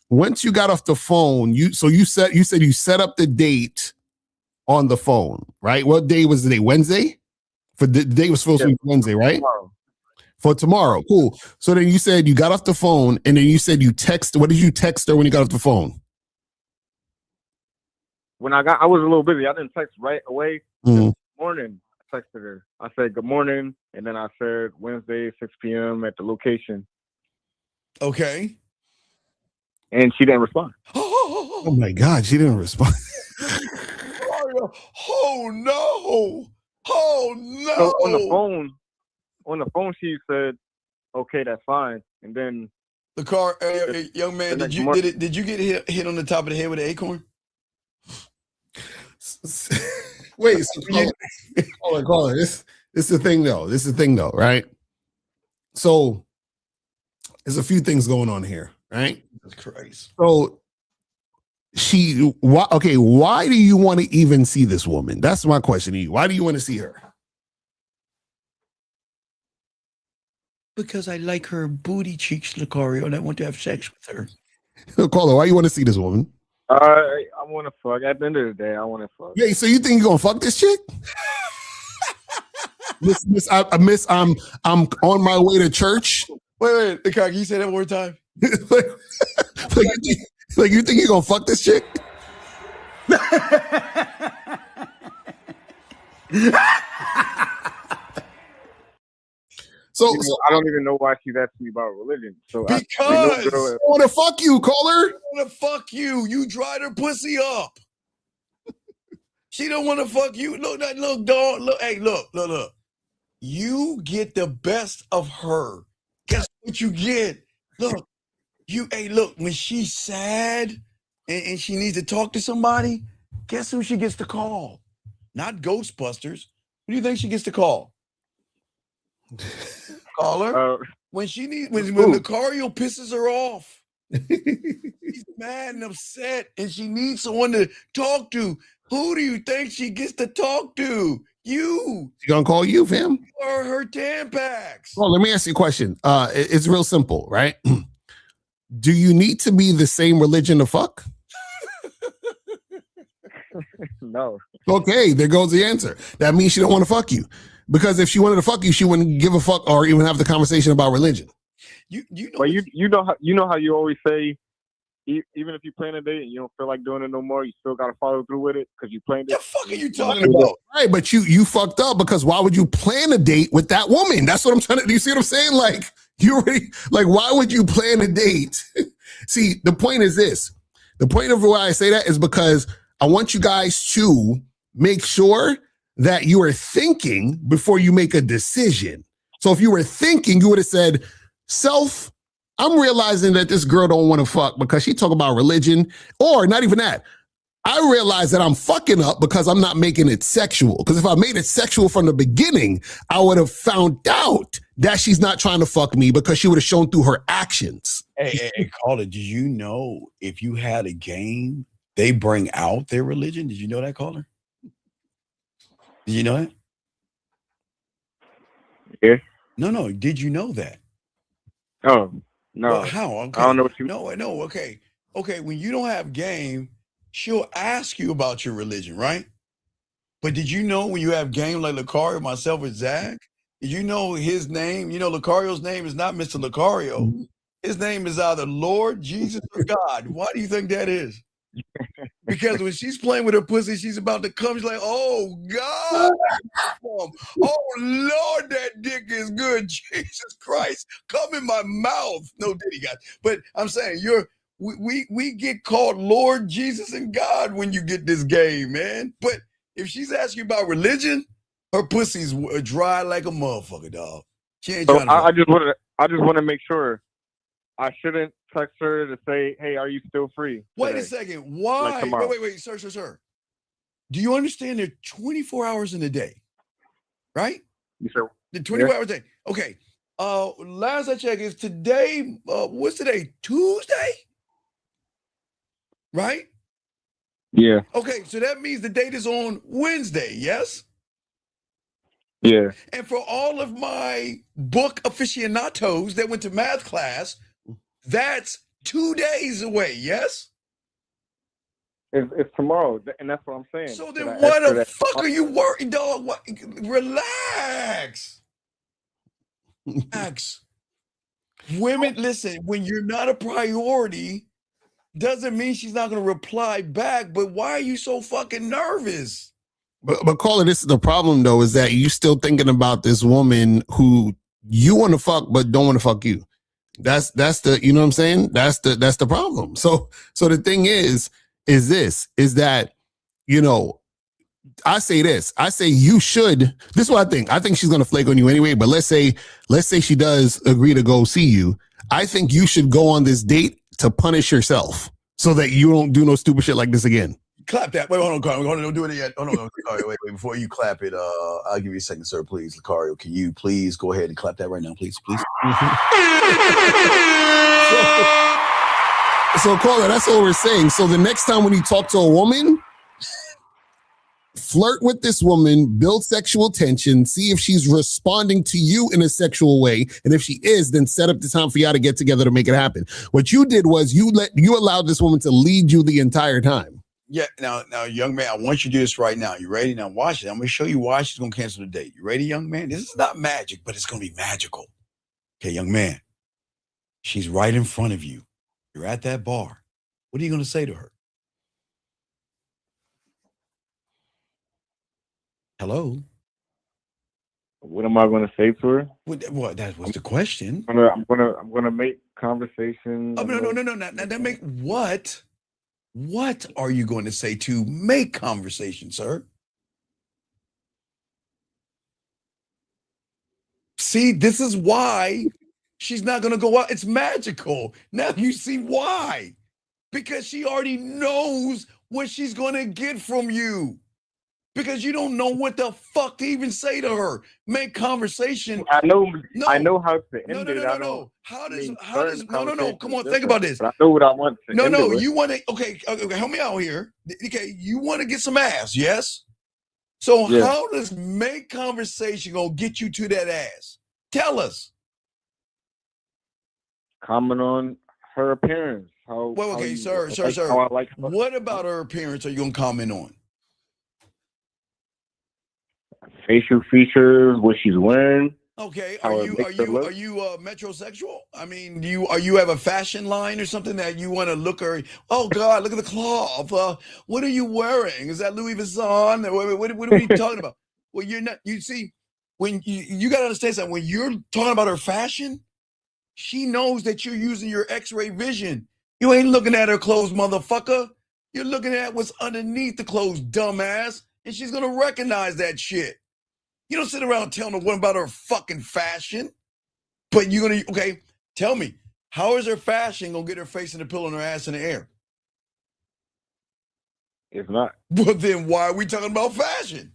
once you got off the phone, you said you set up the date on the phone, right? What day was the day? Wednesday? For the day was supposed to be Wednesday, right? Tomorrow. For tomorrow. Cool. So then you said you got off the phone and then you said you text. What did you text her when you got off the phone? When I was a little busy. I didn't text right away. This morning, I texted her. I said, good morning. And then I said, Wednesday, 6 p.m. at the location. Okay. And she didn't respond. Oh my God, she didn't respond. Oh no. Oh no. So on the phone, she said, okay, that's fine. And then the car, young man, did you get hit on the top of the head with an acorn? Wait, so caller. This is the thing though. Right? So there's a few things going on here, right? That's crazy. So why do you want to even see this woman? That's my question to you. Why do you want to see her? Because I like her booty cheeks, Lucario, and I want to have sex with her. Caller, why you want to see this woman? I want to fuck. At the end of the day, I want to fuck. Yeah, so you think you're gonna fuck this chick? Miss, I'm on my way to church. Wait, can you say that one more time? like you think you're gonna fuck this chick? So, I don't even know why she's asking me about religion. So because I want to fuck you, caller. I want to fuck you. You dried her pussy up. She don't want to fuck you. Look, dog. Look, hey, look. You get the best of her. Guess what you get? Look, when she's sad and she needs to talk to somebody, guess who she gets to call? Not Ghostbusters. Who do you think she gets to call? Call her. When Lucario pisses her off. She's mad and upset and she needs someone to talk to. Who do you think she gets to talk to? You. She gonna call you, fam? Or her Tampax. Well, let me ask you a question. It's real simple, right? Do you need to be the same religion to fuck? No. Okay, there goes the answer. That means she don't want to fuck you. Because if she wanted to fuck you, she wouldn't give a fuck or even have the conversation about religion. You know how you always say, even if you plan a date and you don't feel like doing it no more, you still gotta follow through with it because you planned it. What the fuck are you talking about? Right, but you fucked up because why would you plan a date with that woman? That's what I'm trying to do. You see what I'm saying? Like you already why would you plan a date? See, the point is this. The point of why I say that is because I want you guys to make sure that you are thinking before you make a decision. So if you were thinking, you would have said, self, I'm realizing that this girl don't want to fuck because she talk about religion, or not even that. I realize that I'm fucking up because I'm not making it sexual. Because if I made it sexual from the beginning, I would have found out that she's not trying to fuck me because she would have shown through her actions. Hey, caller, did you know if you had a game, they bring out their religion? Did you know that, caller? Did you know that? Yeah. No. Did you know that? Oh, no. Well, how? Okay. I don't know what you. No. Okay. When you don't have game, she'll ask you about your religion, right? But did you know when you have game like Lucario, myself, or Zach? Did you know his name? You know, Lucario's name is not Mr. Lucario. Mm-hmm. His name is either Lord, Jesus, or God. Why do you think that is? Because when she's playing with her pussy, she's about to come. She's like, oh, God. Oh, Lord, that dick is good. Jesus Christ, come in my mouth. No diddy, guys. But I'm saying we get called Lord, Jesus, and God when you get this game, man. But if she's asking you about religion, her pussy's dry like a motherfucker, dog. She ain't trying to. I just want to make sure. I shouldn't text her to say, hey, are you still free today? Wait a second. Why? Like wait, sir. Do you understand there are 24 hours in a day? Right? You said the 24 hours a day. Okay. Last I checked is today. What's today? Tuesday? Right? Yeah. Okay, so that means the date is on Wednesday, yes? Yeah. And for all of my book aficionados that went to math class, that's 2 days away, yes? It's tomorrow, and that's what I'm saying. So then what the fuck are you worried, dog? What? Relax. Relax. Women, listen, when you're not a priority, doesn't mean she's not going to reply back, but why are you so fucking nervous? But caller, this is the problem, though, is that you still thinking about this woman who you want to fuck but don't want to fuck you. That's the, you know what I'm saying? That's the problem. So the thing is that, you know, I say you should, this is what I think. I think she's going to flake on you anyway, but let's say she does agree to go see you. I think you should go on this date to punish yourself so that you don't do no stupid shit like this again. Clap that. Wait, hold on, Lucario. Don't do it yet. Hold on, Lucario. Wait. Before you clap it, I'll give you a second, sir, please. Lucario, can you please go ahead and clap that right now, please? So, So, caller, that's what we're saying. So the next time when you talk to a woman, you know what I'm saying? That's the problem. So the thing is that you still thinking about this woman who you want to fuck but don't want to fuck you. That's what the problem is. So the thing is that you still thinking about this woman who you want to fuck but don't want to fuck you. That's the problem. So flirt with this woman, build sexual tension, see if she's responding to you in a sexual way. And if she is, then set up the time for y'all to get together to make it happen. What you did was you allowed this woman to lead you the entire time. Yeah. Now, young man, I want you to do this right now. You ready? Now watch it. I'm going to show you why she's going to cancel the date. You ready, young man? This is not magic, but it's going to be magical. Okay, young man. She's right in front of you. You're at that bar. What are you going to say to her? Hello? What am I going to say to her? What? That was the question. I'm gonna make conversation. Oh, no. Now that make what? What are you going to say to make conversation, sir? See, this is why she's not going to go out. It's magical. Now you see why. Because she already knows what she's going to get from you. Because you don't know what the fuck to even say to her. Make conversation. I know how to end it. No. How does no. Come on, think about this. But I know what I want to. No. You want to okay, help me out here. Okay, you want to get some ass, yes? So Yeah. How does make conversation gonna get you to that ass? Tell us. Comment on her appearance. Sir. How I like her. What about her appearance are you gonna comment on? Facial features, what she's wearing. Okay, how are it makes her you look. metrosexual? I mean, do you have a fashion line or something that you want to look her? Oh God, look at the cloth. What are you wearing? Is that Louis Vuitton? What are we talking about? Well, you're not. You see, when you got to understand something. When you're talking about her fashion, she knows that you're using your X-ray vision. You ain't looking at her clothes, motherfucker. You're looking at what's underneath the clothes, dumbass. And she's gonna recognize that shit. You don't sit around telling a woman about her fucking fashion, but you're gonna, okay, tell me, how is her fashion gonna get her face in the pillow and her ass in the air? It's not. Well, then why are we talking about fashion?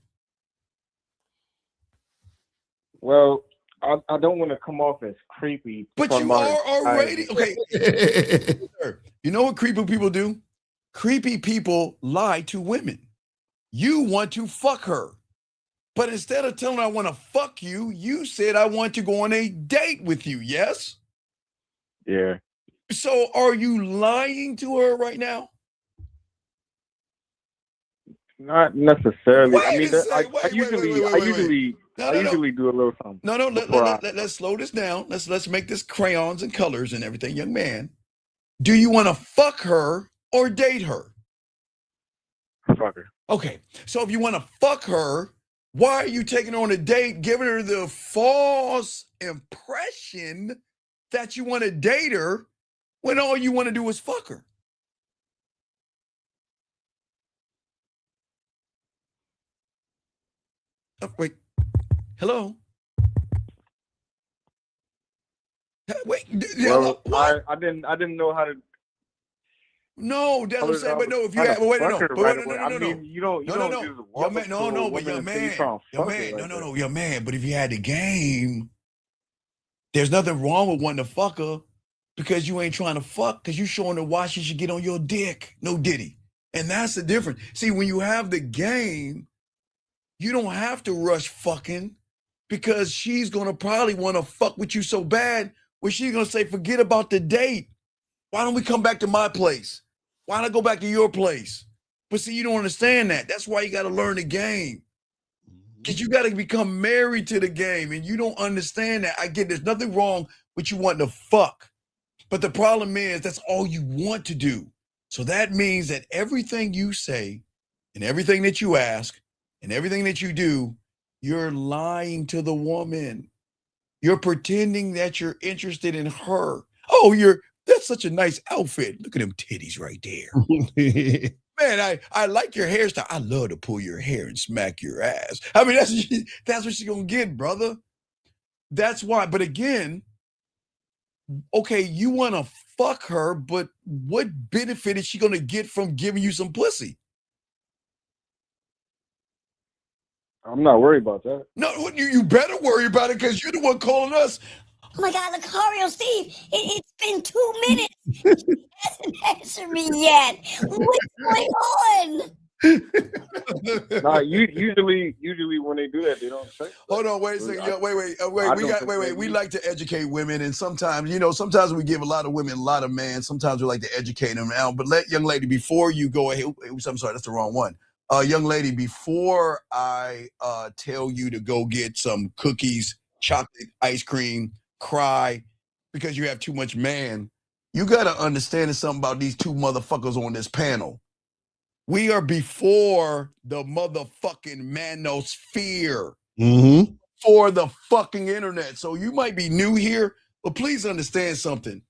Well, I don't want to come off as creepy. But you are already, okay. You know what creepy people do? Creepy people lie to women. You want to fuck her. But instead of telling her I want to fuck you, you said I want to go on a date with you, yes? Yeah. So are you lying to her right now? Not necessarily. I mean, I wait. usually do a little something. No, let's slow this down. Let's make this crayons and colors and everything, young man. Do you want to fuck her or date her? Fuck her. Okay, so if you want to fuck her, why are you taking her on a date, giving her the false impression that you want to date her when all you want to do is fuck her? Oh, wait. Hello? Wait. Well, I didn't know how to. No, that's what I'm saying. But no, if you had, wait, no. I mean, you don't just walk up to a woman but young and say you man, trying to young fuck her man, like that. no, young man. But if you had the game, there's nothing wrong with wanting to fuck her because you ain't trying to fuck because you showing her why she should get on your dick. No diddy. And that's the difference. See, when you have the game, you don't have to rush fucking because she's going to probably want to fuck with you so bad where she's going to say, forget about the date. Why don't we come back to my place? Why not go back to your place? But see, you don't understand that. That's why you got to learn the game. Because you got to become married to the game, and you don't understand that. I get there's nothing wrong with you wanting to fuck. But the problem is that's all you want to do. So that means that everything you say and everything that you ask and everything that you do, you're lying to the woman. You're pretending that you're interested in her. Oh, that's such a nice outfit. Look at them titties right there. Man, I like your hairstyle. I love to pull your hair and smack your ass. I mean, that's what she's gonna get, brother. That's why. But again, okay, you want to fuck her, but what benefit is she gonna get from giving you some pussy? I'm not worried about that. No, you better worry about it because you're the one calling us. Oh my God, Lucario, Steve, it's been 2 minutes. He hasn't answered me yet. What's going on? Nah, usually when they do that, they don't text. Hold on, wait a second. We like to educate women, and sometimes we give a lot of women a lot of man. Sometimes we like to educate them out. But young lady, before you go ahead, I'm sorry, that's the wrong one. Young lady, before I tell you to go get some cookies, chocolate, ice cream, cry because you have too much man, you gotta understand something about these two motherfuckers on this panel. We are before the motherfucking manosphere. Mm-hmm. For the fucking internet. So you might be new here, but please understand something.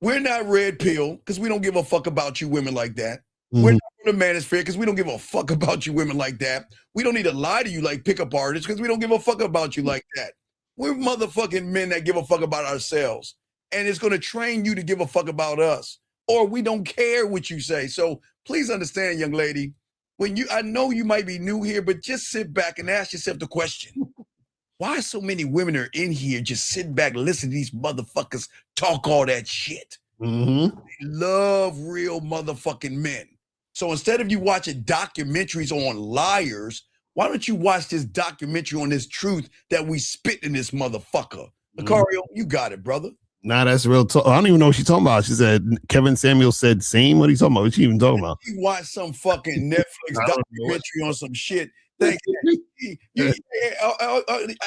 We're not red pill because we don't give a fuck about you women like that. Mm-hmm. We're not the manosphere because we don't give a fuck about you women like that. We don't need to lie to you like pickup artists because we don't give a fuck about you like that. We're motherfucking men that give a fuck about ourselves. And it's going to train you to give a fuck about us. Or we don't care what you say. So please understand, young lady, I know you might be new here, but just sit back and ask yourself the question. Why so many women are in here just sitting back and listening to these motherfuckers talk all that shit? Mm-hmm. They love real motherfucking men. So instead of you watching documentaries on liars, why don't you watch this documentary on this truth that we spit in this motherfucker? Lucario, you got it, brother. Nah, that's real talk. I don't even know what she's talking about. She said Kevin Samuel said same. What are you talking about? What she even talking about? You watch some fucking Netflix documentary on some shit.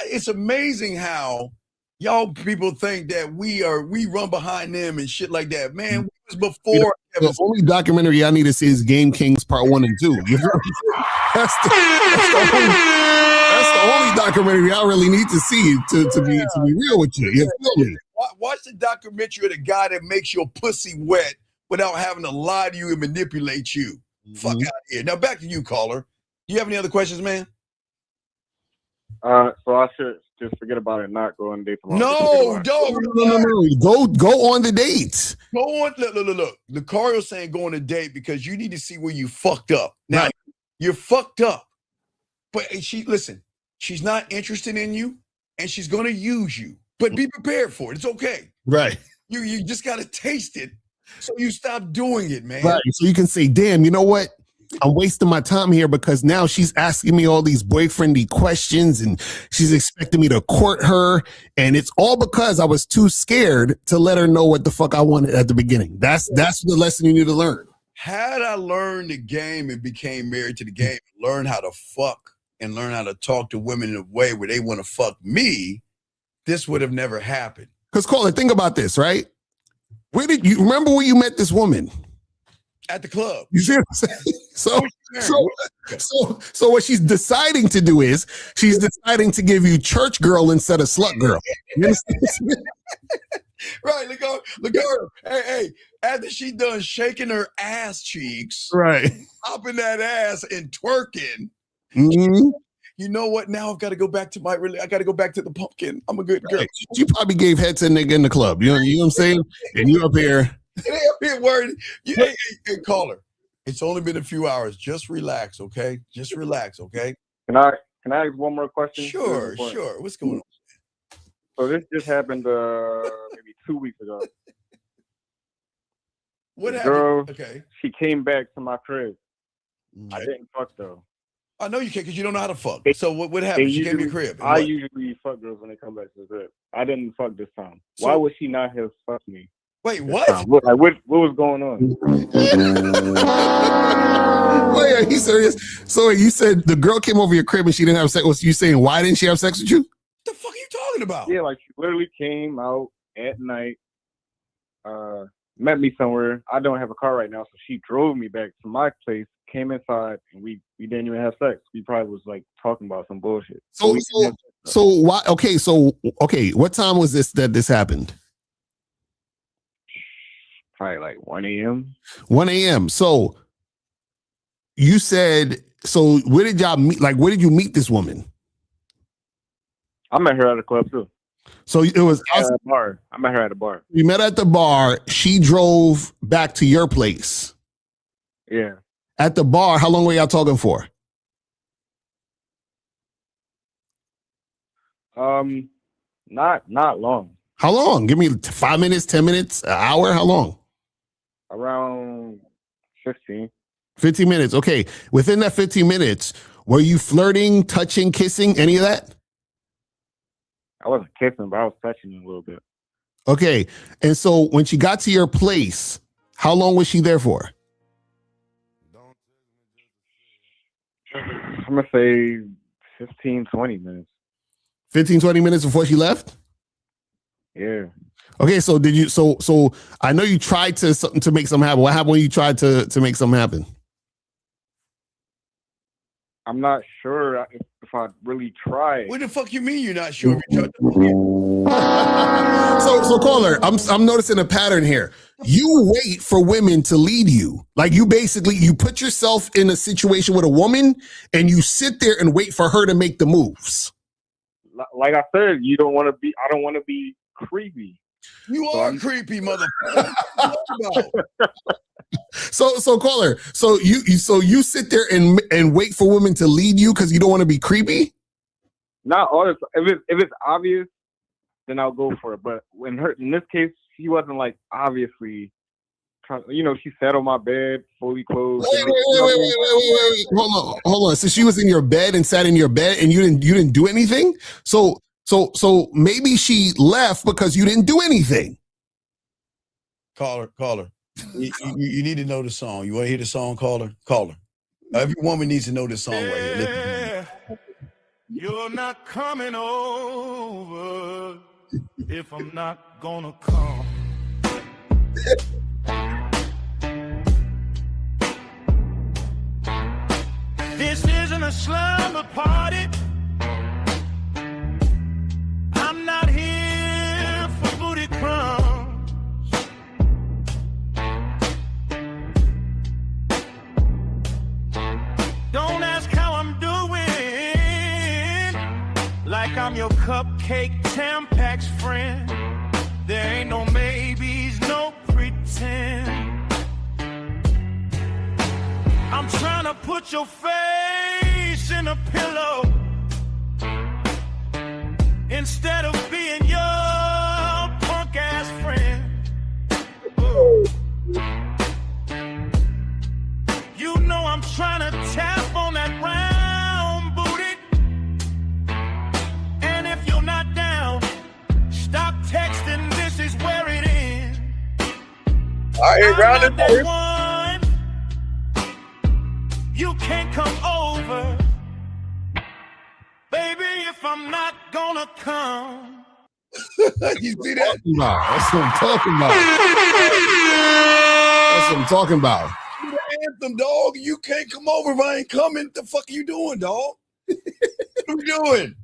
It's amazing how y'all people think that we run behind them and shit like that. Man, we was before. The only documentary I need to see is Game Kings Part 1 and 2. That's the only documentary I really need to see to be real with you. You feel me? Watch the documentary of the guy that makes your pussy wet without having to lie to you and manipulate you. Mm-hmm. Fuck out of here. Now back to you, caller. Do you have any other questions, man? So I should just forget about it and not go on a date tomorrow. No. Go on the dates. Go on. Look. Lucario's saying go on a date because you need to see where you fucked up. Now, You're fucked up. But she's not interested in you and she's going to use you. But be prepared for it. It's okay. Right. You just got to taste it so you stop doing it, man. Right. So you can say, damn, you know what? I'm wasting my time here because now she's asking me all these boyfriendy questions and she's expecting me to court her. And it's all because I was too scared to let her know what the fuck I wanted at the beginning. That's the lesson you need to learn. Had I learned the game and became married to the game, learn how to fuck and learn how to talk to women in a way where they want to fuck me, this would have never happened. Because Caller, think about this, right? Where did you remember where you met this woman? At the club. You see what I'm saying? So what she's deciding to do is she's deciding to give you church girl instead of slut girl. You understand? Right, look her. Hey, after she done shaking her ass cheeks, right, hopping that ass and twerking. Mm-hmm. You know what? Now I've got to go back to I got to go back to the pumpkin. I'm a good girl. She probably gave head to a nigga in the club. You know what I'm saying? And you up here. It ain't up here worried. Hey, caller. It's only been a few hours. Just relax, okay? Just relax, okay? Can I ask one more question? Sure. What's going on? So this just happened maybe 2 weeks ago. What happened? Girl, okay. She came back to my crib. Okay. I didn't fuck though. I know you can't because you don't know how to fuck. So what happened? She came to your crib. I usually fuck girls when they come back to the crib. I didn't fuck this time. Why would she not have fucked me? What? What was going on? Wait, are you serious? So you said the girl came over your crib and she didn't have sex. Was you saying why didn't she have sex with you? What the fuck are you talking about? Yeah, like she literally came out at night, met me somewhere. I don't have a car right now, so she drove me back to my place, came inside, and we didn't even have sex. We probably was like talking about some bullshit. So why? Okay, what time was this that this happened? Probably like 1 a.m. 1 a.m. So you said, so where did y'all meet? Like, where did you meet this woman? I met her at a club too. So it was at a bar. I met her at a bar. You met at the bar. She drove back to your place. Yeah. At the bar, how long were y'all talking for? Not long. How long? Give me 5 minutes, 10 minutes, an hour. How long? Around 15. 15 minutes. Okay. Within that 15 minutes, were you flirting, touching, kissing, any of that? I wasn't kissing, but I was touching him a little bit. Okay. And so when she got to your place, how long was she there for? I'm going to say 15, 20 minutes. 15, 20 minutes before she left? Yeah. Okay, so did you so I know you tried to make something happen. What happened when you tried to make something happen? I'm not sure if I really tried. What the fuck you mean you're not sure if you tried to? So caller, I'm noticing a pattern here. You wait for women to lead you. Like you put yourself in a situation with a woman and you sit there and wait for her to make the moves. Like I said, I don't want to be creepy. You are creepy, motherfucker. So caller, so you sit there and wait for women to lead you because you don't want to be creepy? Not all the time. If it's obvious, then I'll go for it. But in this case, she wasn't like obviously trying. She sat on my bed, fully clothed. Wait. Hold on. So she was in your bed and sat in your bed, and you didn't do anything. So maybe she left because you didn't do anything. Caller. You need to know the song. You want to hear the song, caller? Caller. Every woman needs to know this song right here. Listen. You're not coming over if I'm not gonna come. This isn't a slumber party. I'm not here for booty crumbs. Don't ask how I'm doing, like I'm your cupcake Tampax friend. There ain't no maybes, no pretend. I'm trying to put your face in a pillow instead of being your punk ass friend. Ooh. You know I'm trying to tap on that round booty. And if you're not down, stop texting, this is where it ends. All right, round it up. You can't come over, baby, if I'm not gonna come. You see that? That's what I'm talking about. That's what I'm talking about. The anthem, dog. You can't come over if I ain't coming. The fuck are you doing, dog? What are you doing?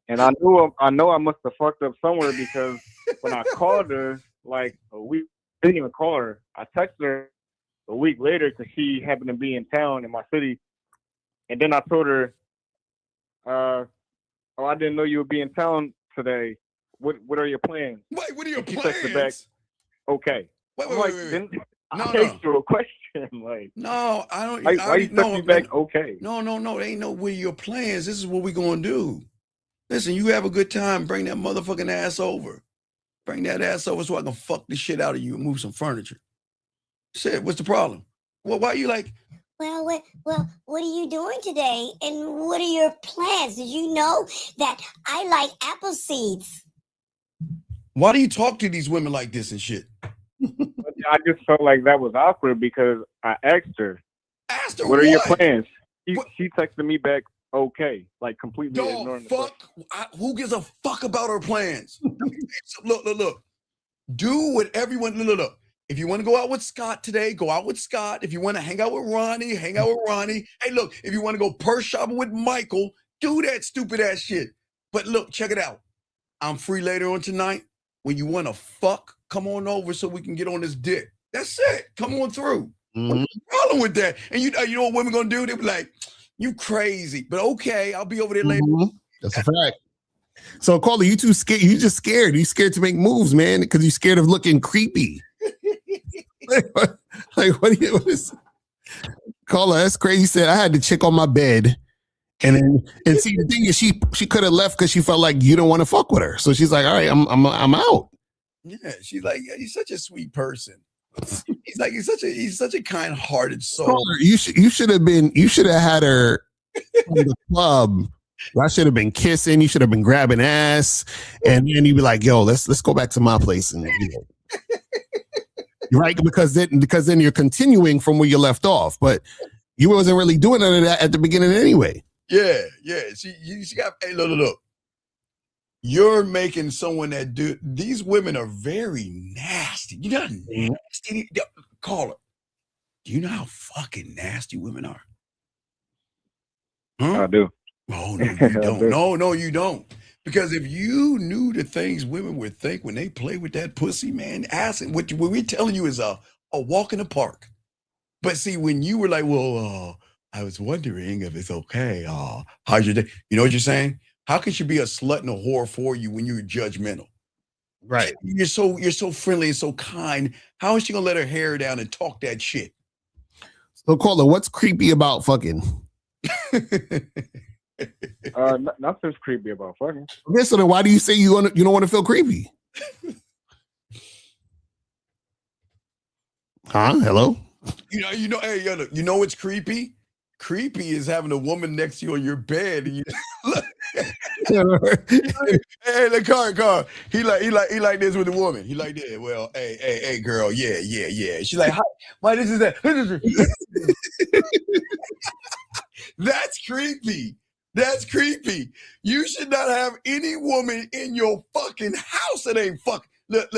And I know I must have fucked up somewhere because when I called her, like a week, didn't even call her. I texted her a week later because she happened to be in town in my city. And then I told her, I didn't know you would be in town today. What are your plans? Wait, what are your plans? plans? She texted back, okay. Wait. I asked you a question. Like, no, I don't. Why you text me back, okay? No. There ain't no what are your plans. This is what we gonna do. Listen, you have a good time. Bring that motherfucking ass over. Bring that ass over so I can fuck the shit out of you and move some furniture. Shit, what's the problem? Well, why are you like? Well, what are you doing today? And what are your plans? Did you know that I like apple seeds? Why do you talk to these women like this and shit? I just felt like that was awkward because I asked her. Asked her what what? are your plans? She texted me back, okay, like completely Dog, ignoring the fuck. Who gives a fuck about her plans? Look. Do what everyone. Look. If you want to go out with Scott today, go out with Scott. If you want to hang out with Ronnie, hang out with Ronnie. Hey, look, if you want to go purse shopping with Michael, do that stupid ass shit. But look, check it out. I'm free later on tonight. When you want to fuck, come on over so we can get on this dick. That's it. Come on through. What's the problem with that? And you know what women gonna do? They be like, you crazy. But okay, I'll be over there later. That's a fact. So, Caller, you too scared. You just scared. You scared to make moves, man, because you're scared of looking creepy. What is Caller? That's crazy. He said I had the chick on my bed, and see the thing is she could have left because she felt like you don't want to fuck with her. So she's like, all right, I'm out. Yeah, she's like, yeah, you're such a sweet person. he's such a kind-hearted soul. Caller, you should have had her from the club. I should have been kissing. You should have been grabbing ass, and then you'd be like, "Yo, let's go back to my place." And right, because then you're continuing from where you left off, but you wasn't really doing none of that at the beginning anyway. Yeah. She got. Hey, look. You're making someone that these women are very nasty. You know how nasty, caller. Do you know how fucking nasty women are? I do. Oh, no, you don't. No, you don't. Because if you knew the things women would think when they play with that pussy, man, asking what we're telling you is a walk in the park. But see, when you were like, well, I was wondering if it's okay. How's your day? You know what you're saying? How can she be a slut and a whore for you when you're judgmental? Right. You're so friendly and so kind. How is she gonna let her hair down and talk that shit? So, caller, what's creepy about fucking? Nothing's creepy about fucking. Okay, so then why do you say you don't want to feel creepy? Huh? Hello? You know what's creepy? Creepy is having a woman next to you on your bed and you hey, the car. He like this with the woman. He like that. Well, hey, girl, yeah. She's like, hi, why this is that? That's creepy. That's creepy. You should not have any woman in your fucking house that ain't fucking. Look.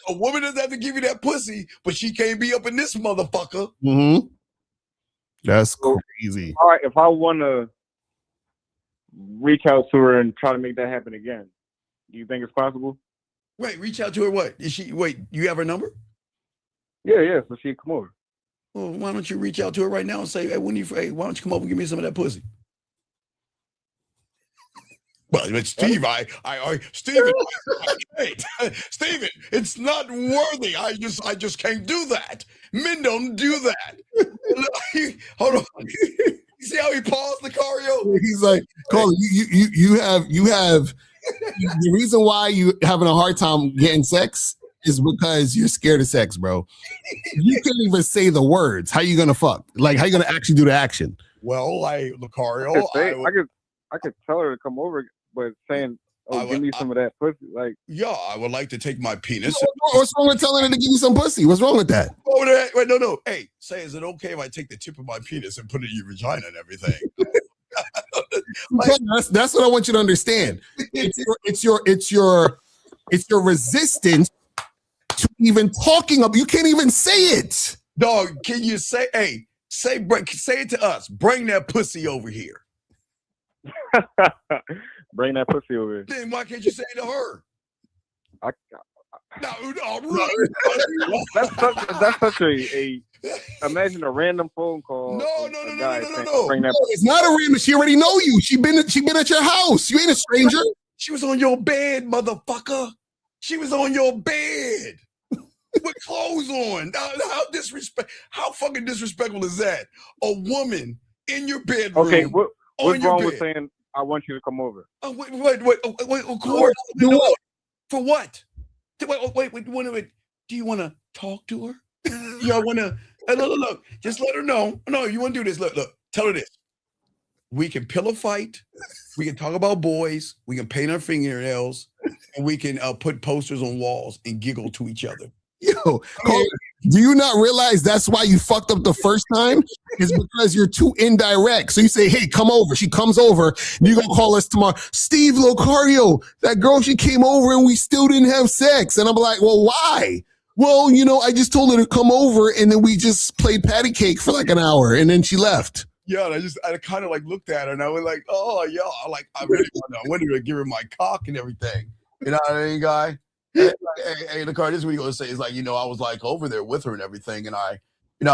A woman doesn't have to give you that pussy, but she can't be up in this motherfucker. Mm-hmm. That's crazy. All right, if I want to reach out to her and try to make that happen again, do you think it's possible? Wait, reach out to her. What is she? Wait, you have her number? Yeah. So she come over. Well, why don't you reach out to her right now and say, hey, why don't you come over and give me some of that pussy? Well, but Steve, Steven, Steven, it's not worthy. I just can't do that. Men don't do that. Hold on. You see how he paused, Lucario? He's like, Colin, you have the reason why you having a hard time getting sex is because you're scared of sex, bro. You can't even say the words. How you gonna fuck? Like, how you gonna actually do the action? Well, Lucario, I could tell her to come over. But saying, give me some of that pussy, like, yeah, I would like to take my penis. What's wrong with telling her to give you some pussy? What's wrong with that? Oh, wait, no. Hey, say, is it okay if I take the tip of my penis and put it in your vagina and everything? That's what I want you to understand. It's your resistance to even talking up. You can't even say it, dog. Can you say it to us? Bring that pussy over here. Bring that pussy over here. Then why can't you say it to her? That's such a imagine a random phone call. No. It's not a random. She already know you. She been at your house. You ain't a stranger. She was on your bed, motherfucker. She was on your bed with clothes on. How fucking disrespectful is that? A woman in your bedroom. Okay, what's wrong with saying I want you to come over? Oh, wait, of course. For what? Wait. Do you want to talk to her? You want to? Look. Just let her know. No, you want to do this. Look. Tell her this. We can pillow fight. We can talk about boys. We can paint our fingernails, and we can put posters on walls and giggle to each other. Yo, do you not realize that's why you fucked up the first time? It's because you're too indirect. So you say, hey, come over. She comes over. And you're going to call us tomorrow. Steve Locario, that girl, she came over and we still didn't have sex. And I'm like, well, why? Well, I just told her to come over and then we just played patty cake for like an hour and then she left. Yeah, and I kind of like looked at her and I was like, oh, yeah. I really wanted to give her my cock and everything. You know what I mean, guy? Hey, Lucario, this is what you're gonna say. Is like, I was like over there with her and everything, and I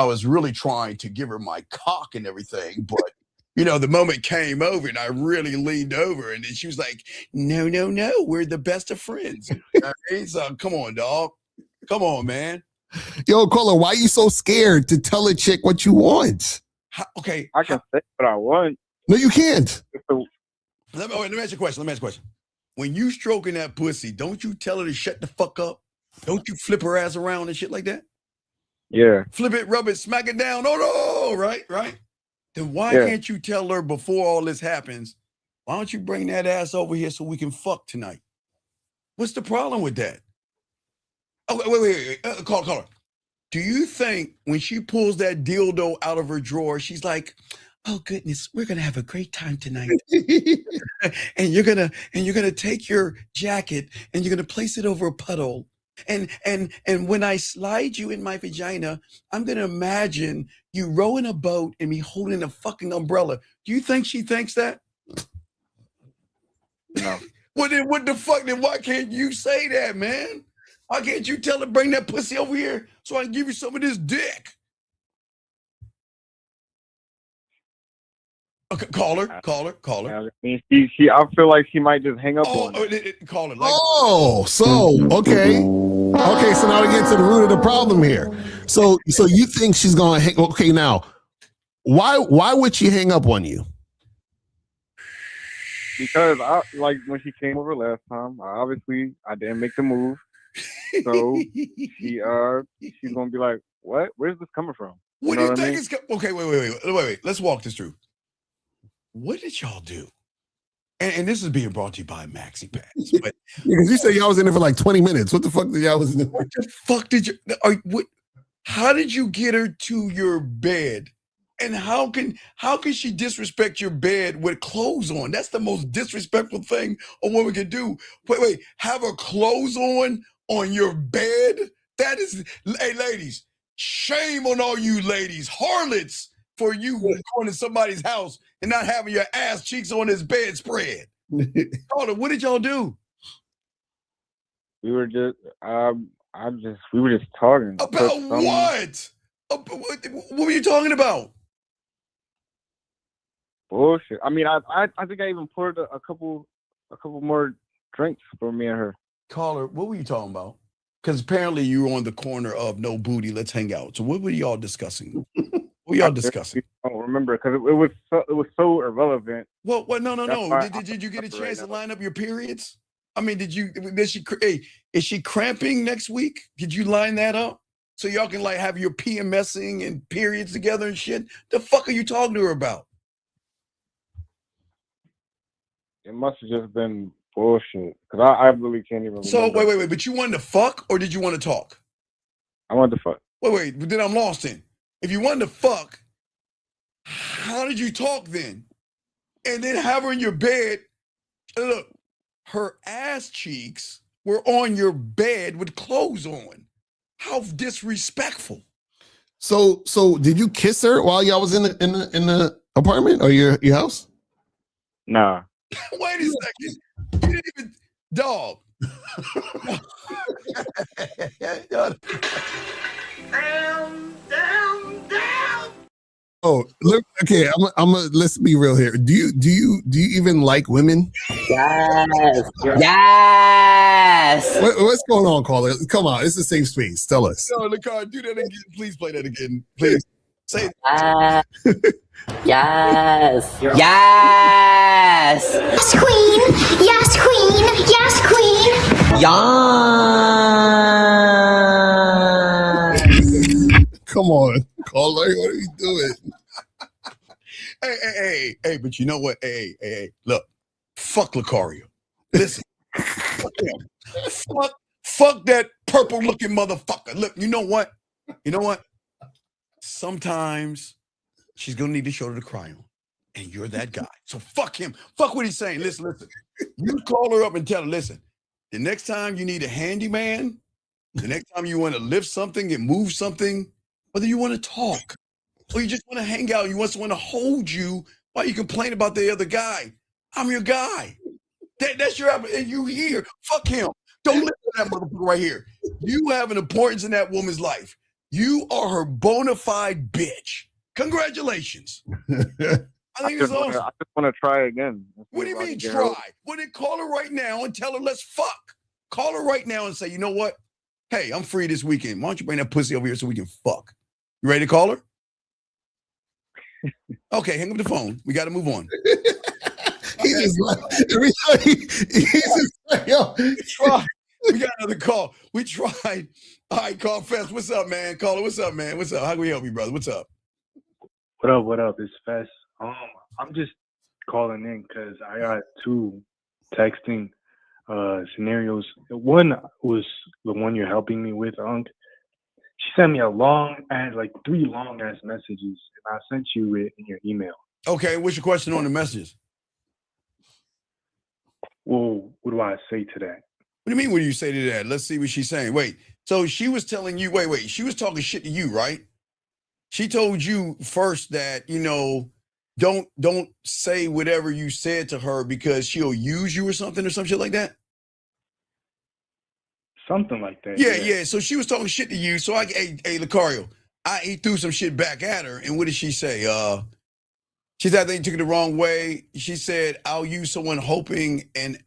was really trying to give her my cock and everything, but the moment came over and I really leaned over, and then she was like, no, we're the best of friends. So come on, dog. Come on, man. Yo, caller, why are you so scared to tell a chick what you want? Okay. I can say what I want. No, you can't. Let me ask you a question. When you stroking that pussy, don't you tell her to shut the fuck up? Don't you flip her ass around and shit like that? Yeah. Flip it, rub it, smack it down. Oh no, right? Then why Yeah. can't you tell her before all this happens, why don't you bring that ass over here so we can fuck tonight? What's the problem with that? Oh, wait. Call her. Do you think when she pulls that dildo out of her drawer, she's like, oh goodness, we're gonna have a great time tonight. and you're gonna take your jacket and you're gonna place it over a puddle. And when I slide you in my vagina, I'm gonna imagine you rowing a boat and me holding a fucking umbrella. Do you think she thinks that? No. Well, then what the fuck? Then why can't you say that, man? Why can't you tell her bring that pussy over here so I can give you some of this dick? Okay, call her. I mean, I feel like she might just hang up on me. Call her. Okay. So now we get to the root of the problem here. So you think she's gonna hang? Okay, now why would she hang up on you? Because like when she came over last time, I didn't make the move. So she's gonna be like, what? Where's this coming from? What do you think is okay? Wait. Let's walk this through. What did y'all do? And this is being brought to you by Maxi Pads. But because you said y'all was in there for like 20 minutes. What the fuck did y'all was in there? What the fuck did you? How did you get her to your bed? And how can she disrespect your bed with clothes on? That's the most disrespectful thing a woman can do. Wait, have her clothes on your bed? That is, hey ladies, shame on all you ladies, harlots, for you going to somebody's house and not having your ass cheeks on his bedspread. Carter, what did y'all do? We were just we were just talking about what? What were you talking about? Bullshit. I mean, I think I even poured a couple more drinks for me and her. Caller, what were you talking about? Because apparently you were on the corner of no booty, let's hang out. So what were y'all discussing? What were y'all discussing? I don't remember because it was so irrelevant. Well, no. Did you get a chance to line up your periods? I mean, is she cramping next week? Did you line that up so y'all can like have your PMSing and periods together and shit? The fuck are you talking to her about? It must have just been bullshit because I really can't even remember. So wait, but you wanted to fuck or did you want to talk? I wanted to fuck. Wait, but then I'm lost in. If you wanted to fuck, how did you talk then? And then have her in your bed. Look, her ass cheeks were on your bed with clothes on. How disrespectful. So did you kiss her while y'all was in the apartment or your house? Nah. Wait a second. You didn't even dog. Down. Oh, look. Okay, let's be real here. Do you even like women? Yes. What's going on, caller? Come on, it's a safe space. Tell us. No, Nicole, do that again. Please play that again. Please say it. Yes. Yes, queen. Yes, queen. Yes, queen. Yes. Come on, caller. What are you doing? Hey, but you know what? Hey, look, fuck Lucario. Listen, fuck that purple looking motherfucker. Look, you know what? Sometimes she's gonna need a shoulder to cry on, and you're that guy. So fuck him. Fuck what he's saying. Listen. You call her up and tell her, listen, the next time you need a handyman, the next time you want to lift something and move something, whether you want to talk or you just want to hang out, you want someone to hold you while you complain about the other guy. I'm your guy. That's your and you here. Fuck him. Don't listen to that motherfucker right here. You have an importance in that woman's life. You are her bona fide bitch. Congratulations. I think it's awesome. I just want to try again. What do you mean try? Well, then call her right now and tell her let's fuck. Call her right now and say, you know what? Hey, I'm free this weekend. Why don't you bring that pussy over here so we can fuck? You ready to call her? Okay, hang up the phone. We got to move on. He's just like, yo, We got another call. We tried. All right, Call Fest. What's up, man? Caller, what's up, man? What's up? How can we help you, brother? What's up? What up? What up? It's Fest. I'm just calling in because I got two texting scenarios. One was the one you're helping me with, Unc. She sent me a like 3 long ass messages, and I sent you it in your email. Okay, what's your question on the messages? Well, what do I say to that? What do you mean? What do you say to that? Let's see what she's saying. Wait. So she was telling you. Wait. She was talking shit to you, right? She told you first that don't say whatever you said to her because she'll use you or something or some shit like that. Something like that. Yeah. So she was talking shit to you. So hey, Lucario, I threw some shit back at her. And what did she say? She said, I think you took it the wrong way. She said, I'll use someone hoping and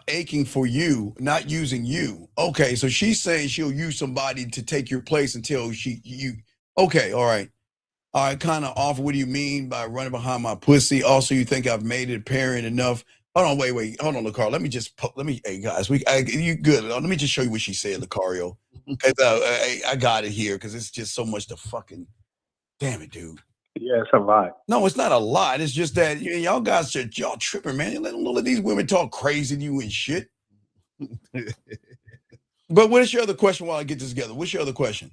aching for you, not using you. Okay, so she's saying she'll use somebody to take your place until you. Okay, all right. All right, kind of off. What do you mean by running behind my pussy? Also, you think I've made it apparent enough? Hold on, wait. Hold on, Lucario. Hey guys, you good? Let me just show you what she said, Lucario. I got it here because it's just so much to fucking. Damn it, dude. Yeah, it's a lot. No, it's not a lot. It's just that y'all guys y'all tripping, man. Don't let these women talk crazy to you and shit. But what is your other question while I get this together? What's your other question?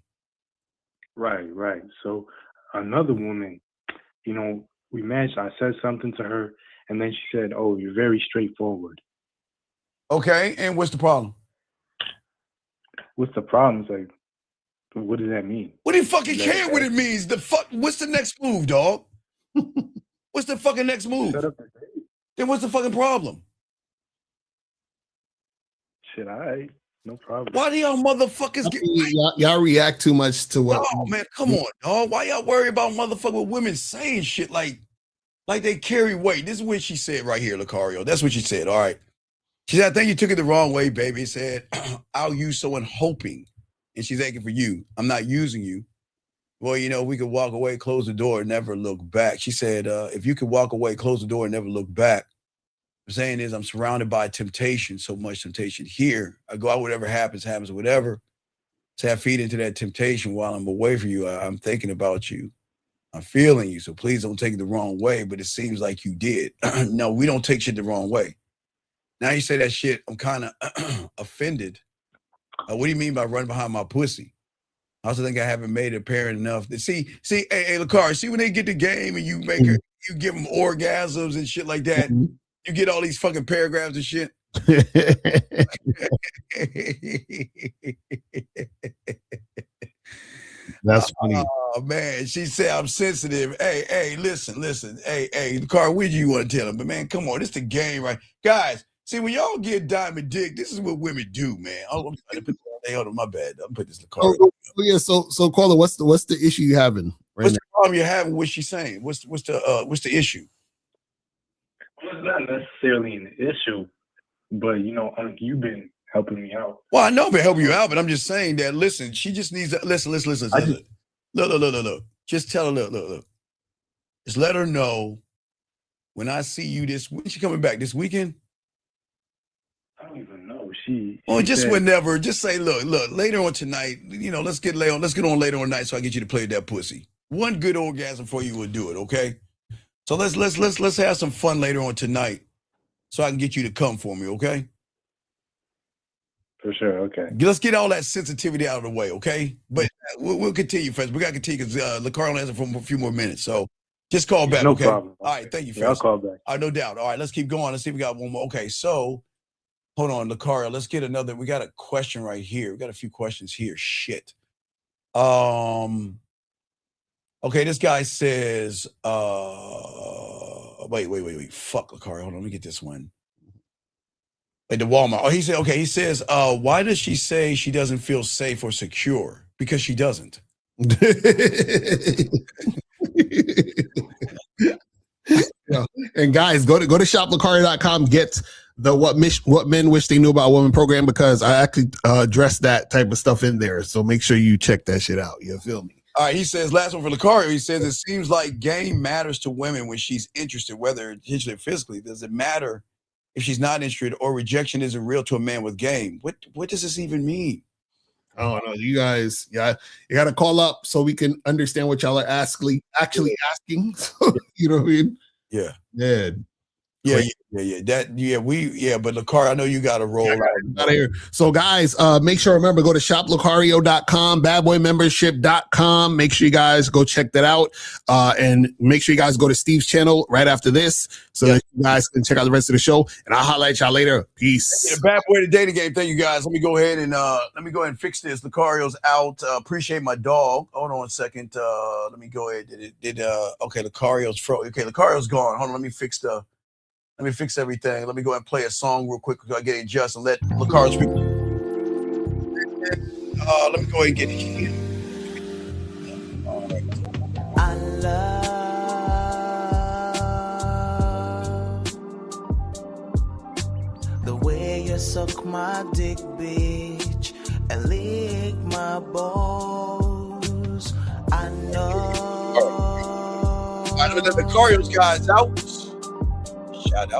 Right. So another woman, we matched. I said something to her, and then she said, "Oh, you're very straightforward." Okay, and what's the problem? What's the problem? It's like, what does that mean? What do you fucking care what it means? What's the next move, dog? What's the fucking next move? Then what's the fucking problem? Shit, all right. No problem. Why do y'all motherfuckers get... Y'all react too much to what... Oh, man, come on, dog. Why y'all worry about motherfucking women saying shit like they carry weight? This is what she said right here, Lucario. That's what she said, all right. She said, I think you took it the wrong way, baby. Said, I'll use someone hoping. And she's aching for you. I'm not using you. Well, we could walk away, close the door, and never look back. She said, if you could walk away, close the door, and never look back. What I'm saying is I'm surrounded by temptation, so much temptation here. I go out, whatever happens, whatever. So I feed into that temptation while I'm away from you. I'm thinking about you. I'm feeling you. So please don't take it the wrong way, but it seems like you did. No, we don't take shit the wrong way. Now you say that shit, I'm kind of offended. What do you mean by running behind my pussy? I also think I haven't made it apparent enough. See, hey, Lucario, see when they get the game and you make her, you give them orgasms and shit like that. You get all these fucking paragraphs and shit. That's funny. Oh man, she said I'm sensitive. Hey, listen. Hey, Lucario, what do you want to tell him? But man, come on, this the game, right? Guys, see, when y'all get diamond dick, this is what women do, man. Oh, I'm trying to put hold on, my bad. I'm put this in the car. Yeah. So caller, what's the issue you having? What's the problem you're having? What's she saying? What's the issue? Well, it's not necessarily an issue, but you've been helping me out. Well, I know I've been helping you out, but I'm just saying that. Listen, she just needs to listen. Look. Just tell her, look. Just let her know when I see you when she coming back this weekend. I don't even know. Just whenever. Just say, look, later on tonight, let's get on later on tonight so I get you to play with that pussy. One good orgasm for you will do it, okay? So let's have some fun later on tonight so I can get you to come for me, okay? For sure, okay. Let's get all that sensitivity out of the way, okay? But we'll continue, friends. We got to continue because Lucario answered for a few more minutes. So just call back, no okay? Problem. All right, thank you, friends. Yeah, I'll call back. All right, no doubt. All right, let's keep going. Let's see if we got one more. Okay, so... Hold on, Lucario. Let's get another. We got a question right here. We got a few questions here. Shit. Okay, this guy says, wait. Fuck, Lucario. Hold on, let me get this one. At the Walmart. Oh, he says, why does she say she doesn't feel safe or secure? Because she doesn't. And guys, go to shoplucario.com. Get the what men wish they knew about women program, because I actually address that type of stuff in there. So make sure you check that shit out. You feel me? All right, he says, last one for Lucario. He says, it seems like game matters to women when she's interested, whether digitally or physically. Does it matter if she's not interested, or rejection isn't real to a man with game. What does this even mean? I don't know. You guys, you got to call up so we can understand what y'all are actually asking. You know what I mean? Yeah. Yeah. Yeah. But Lucario, I know you got to roll out of here. So guys, make sure, remember, go to shoplucario.com, badboymembership.com. Make sure you guys go check that out. And make sure you guys go to Steve's channel right after this so that you guys can check out the rest of the show. And I'll highlight y'all later. Peace. Yeah, Bad Boy the Dating Game. Thank you guys. Let me go ahead and fix this. Lucario's out. Appreciate my dog. Hold on a second. Let me go ahead. Okay, Lucario's Lucario's gone. Hold on, let me fix everything. Let me go and play a song real quick because I get adjusted and let Lucario speak. Let me go ahead and get it. I love the way you suck my dick, bitch, and lick my balls. I know. All right, the Lucario's guys out. Shout out.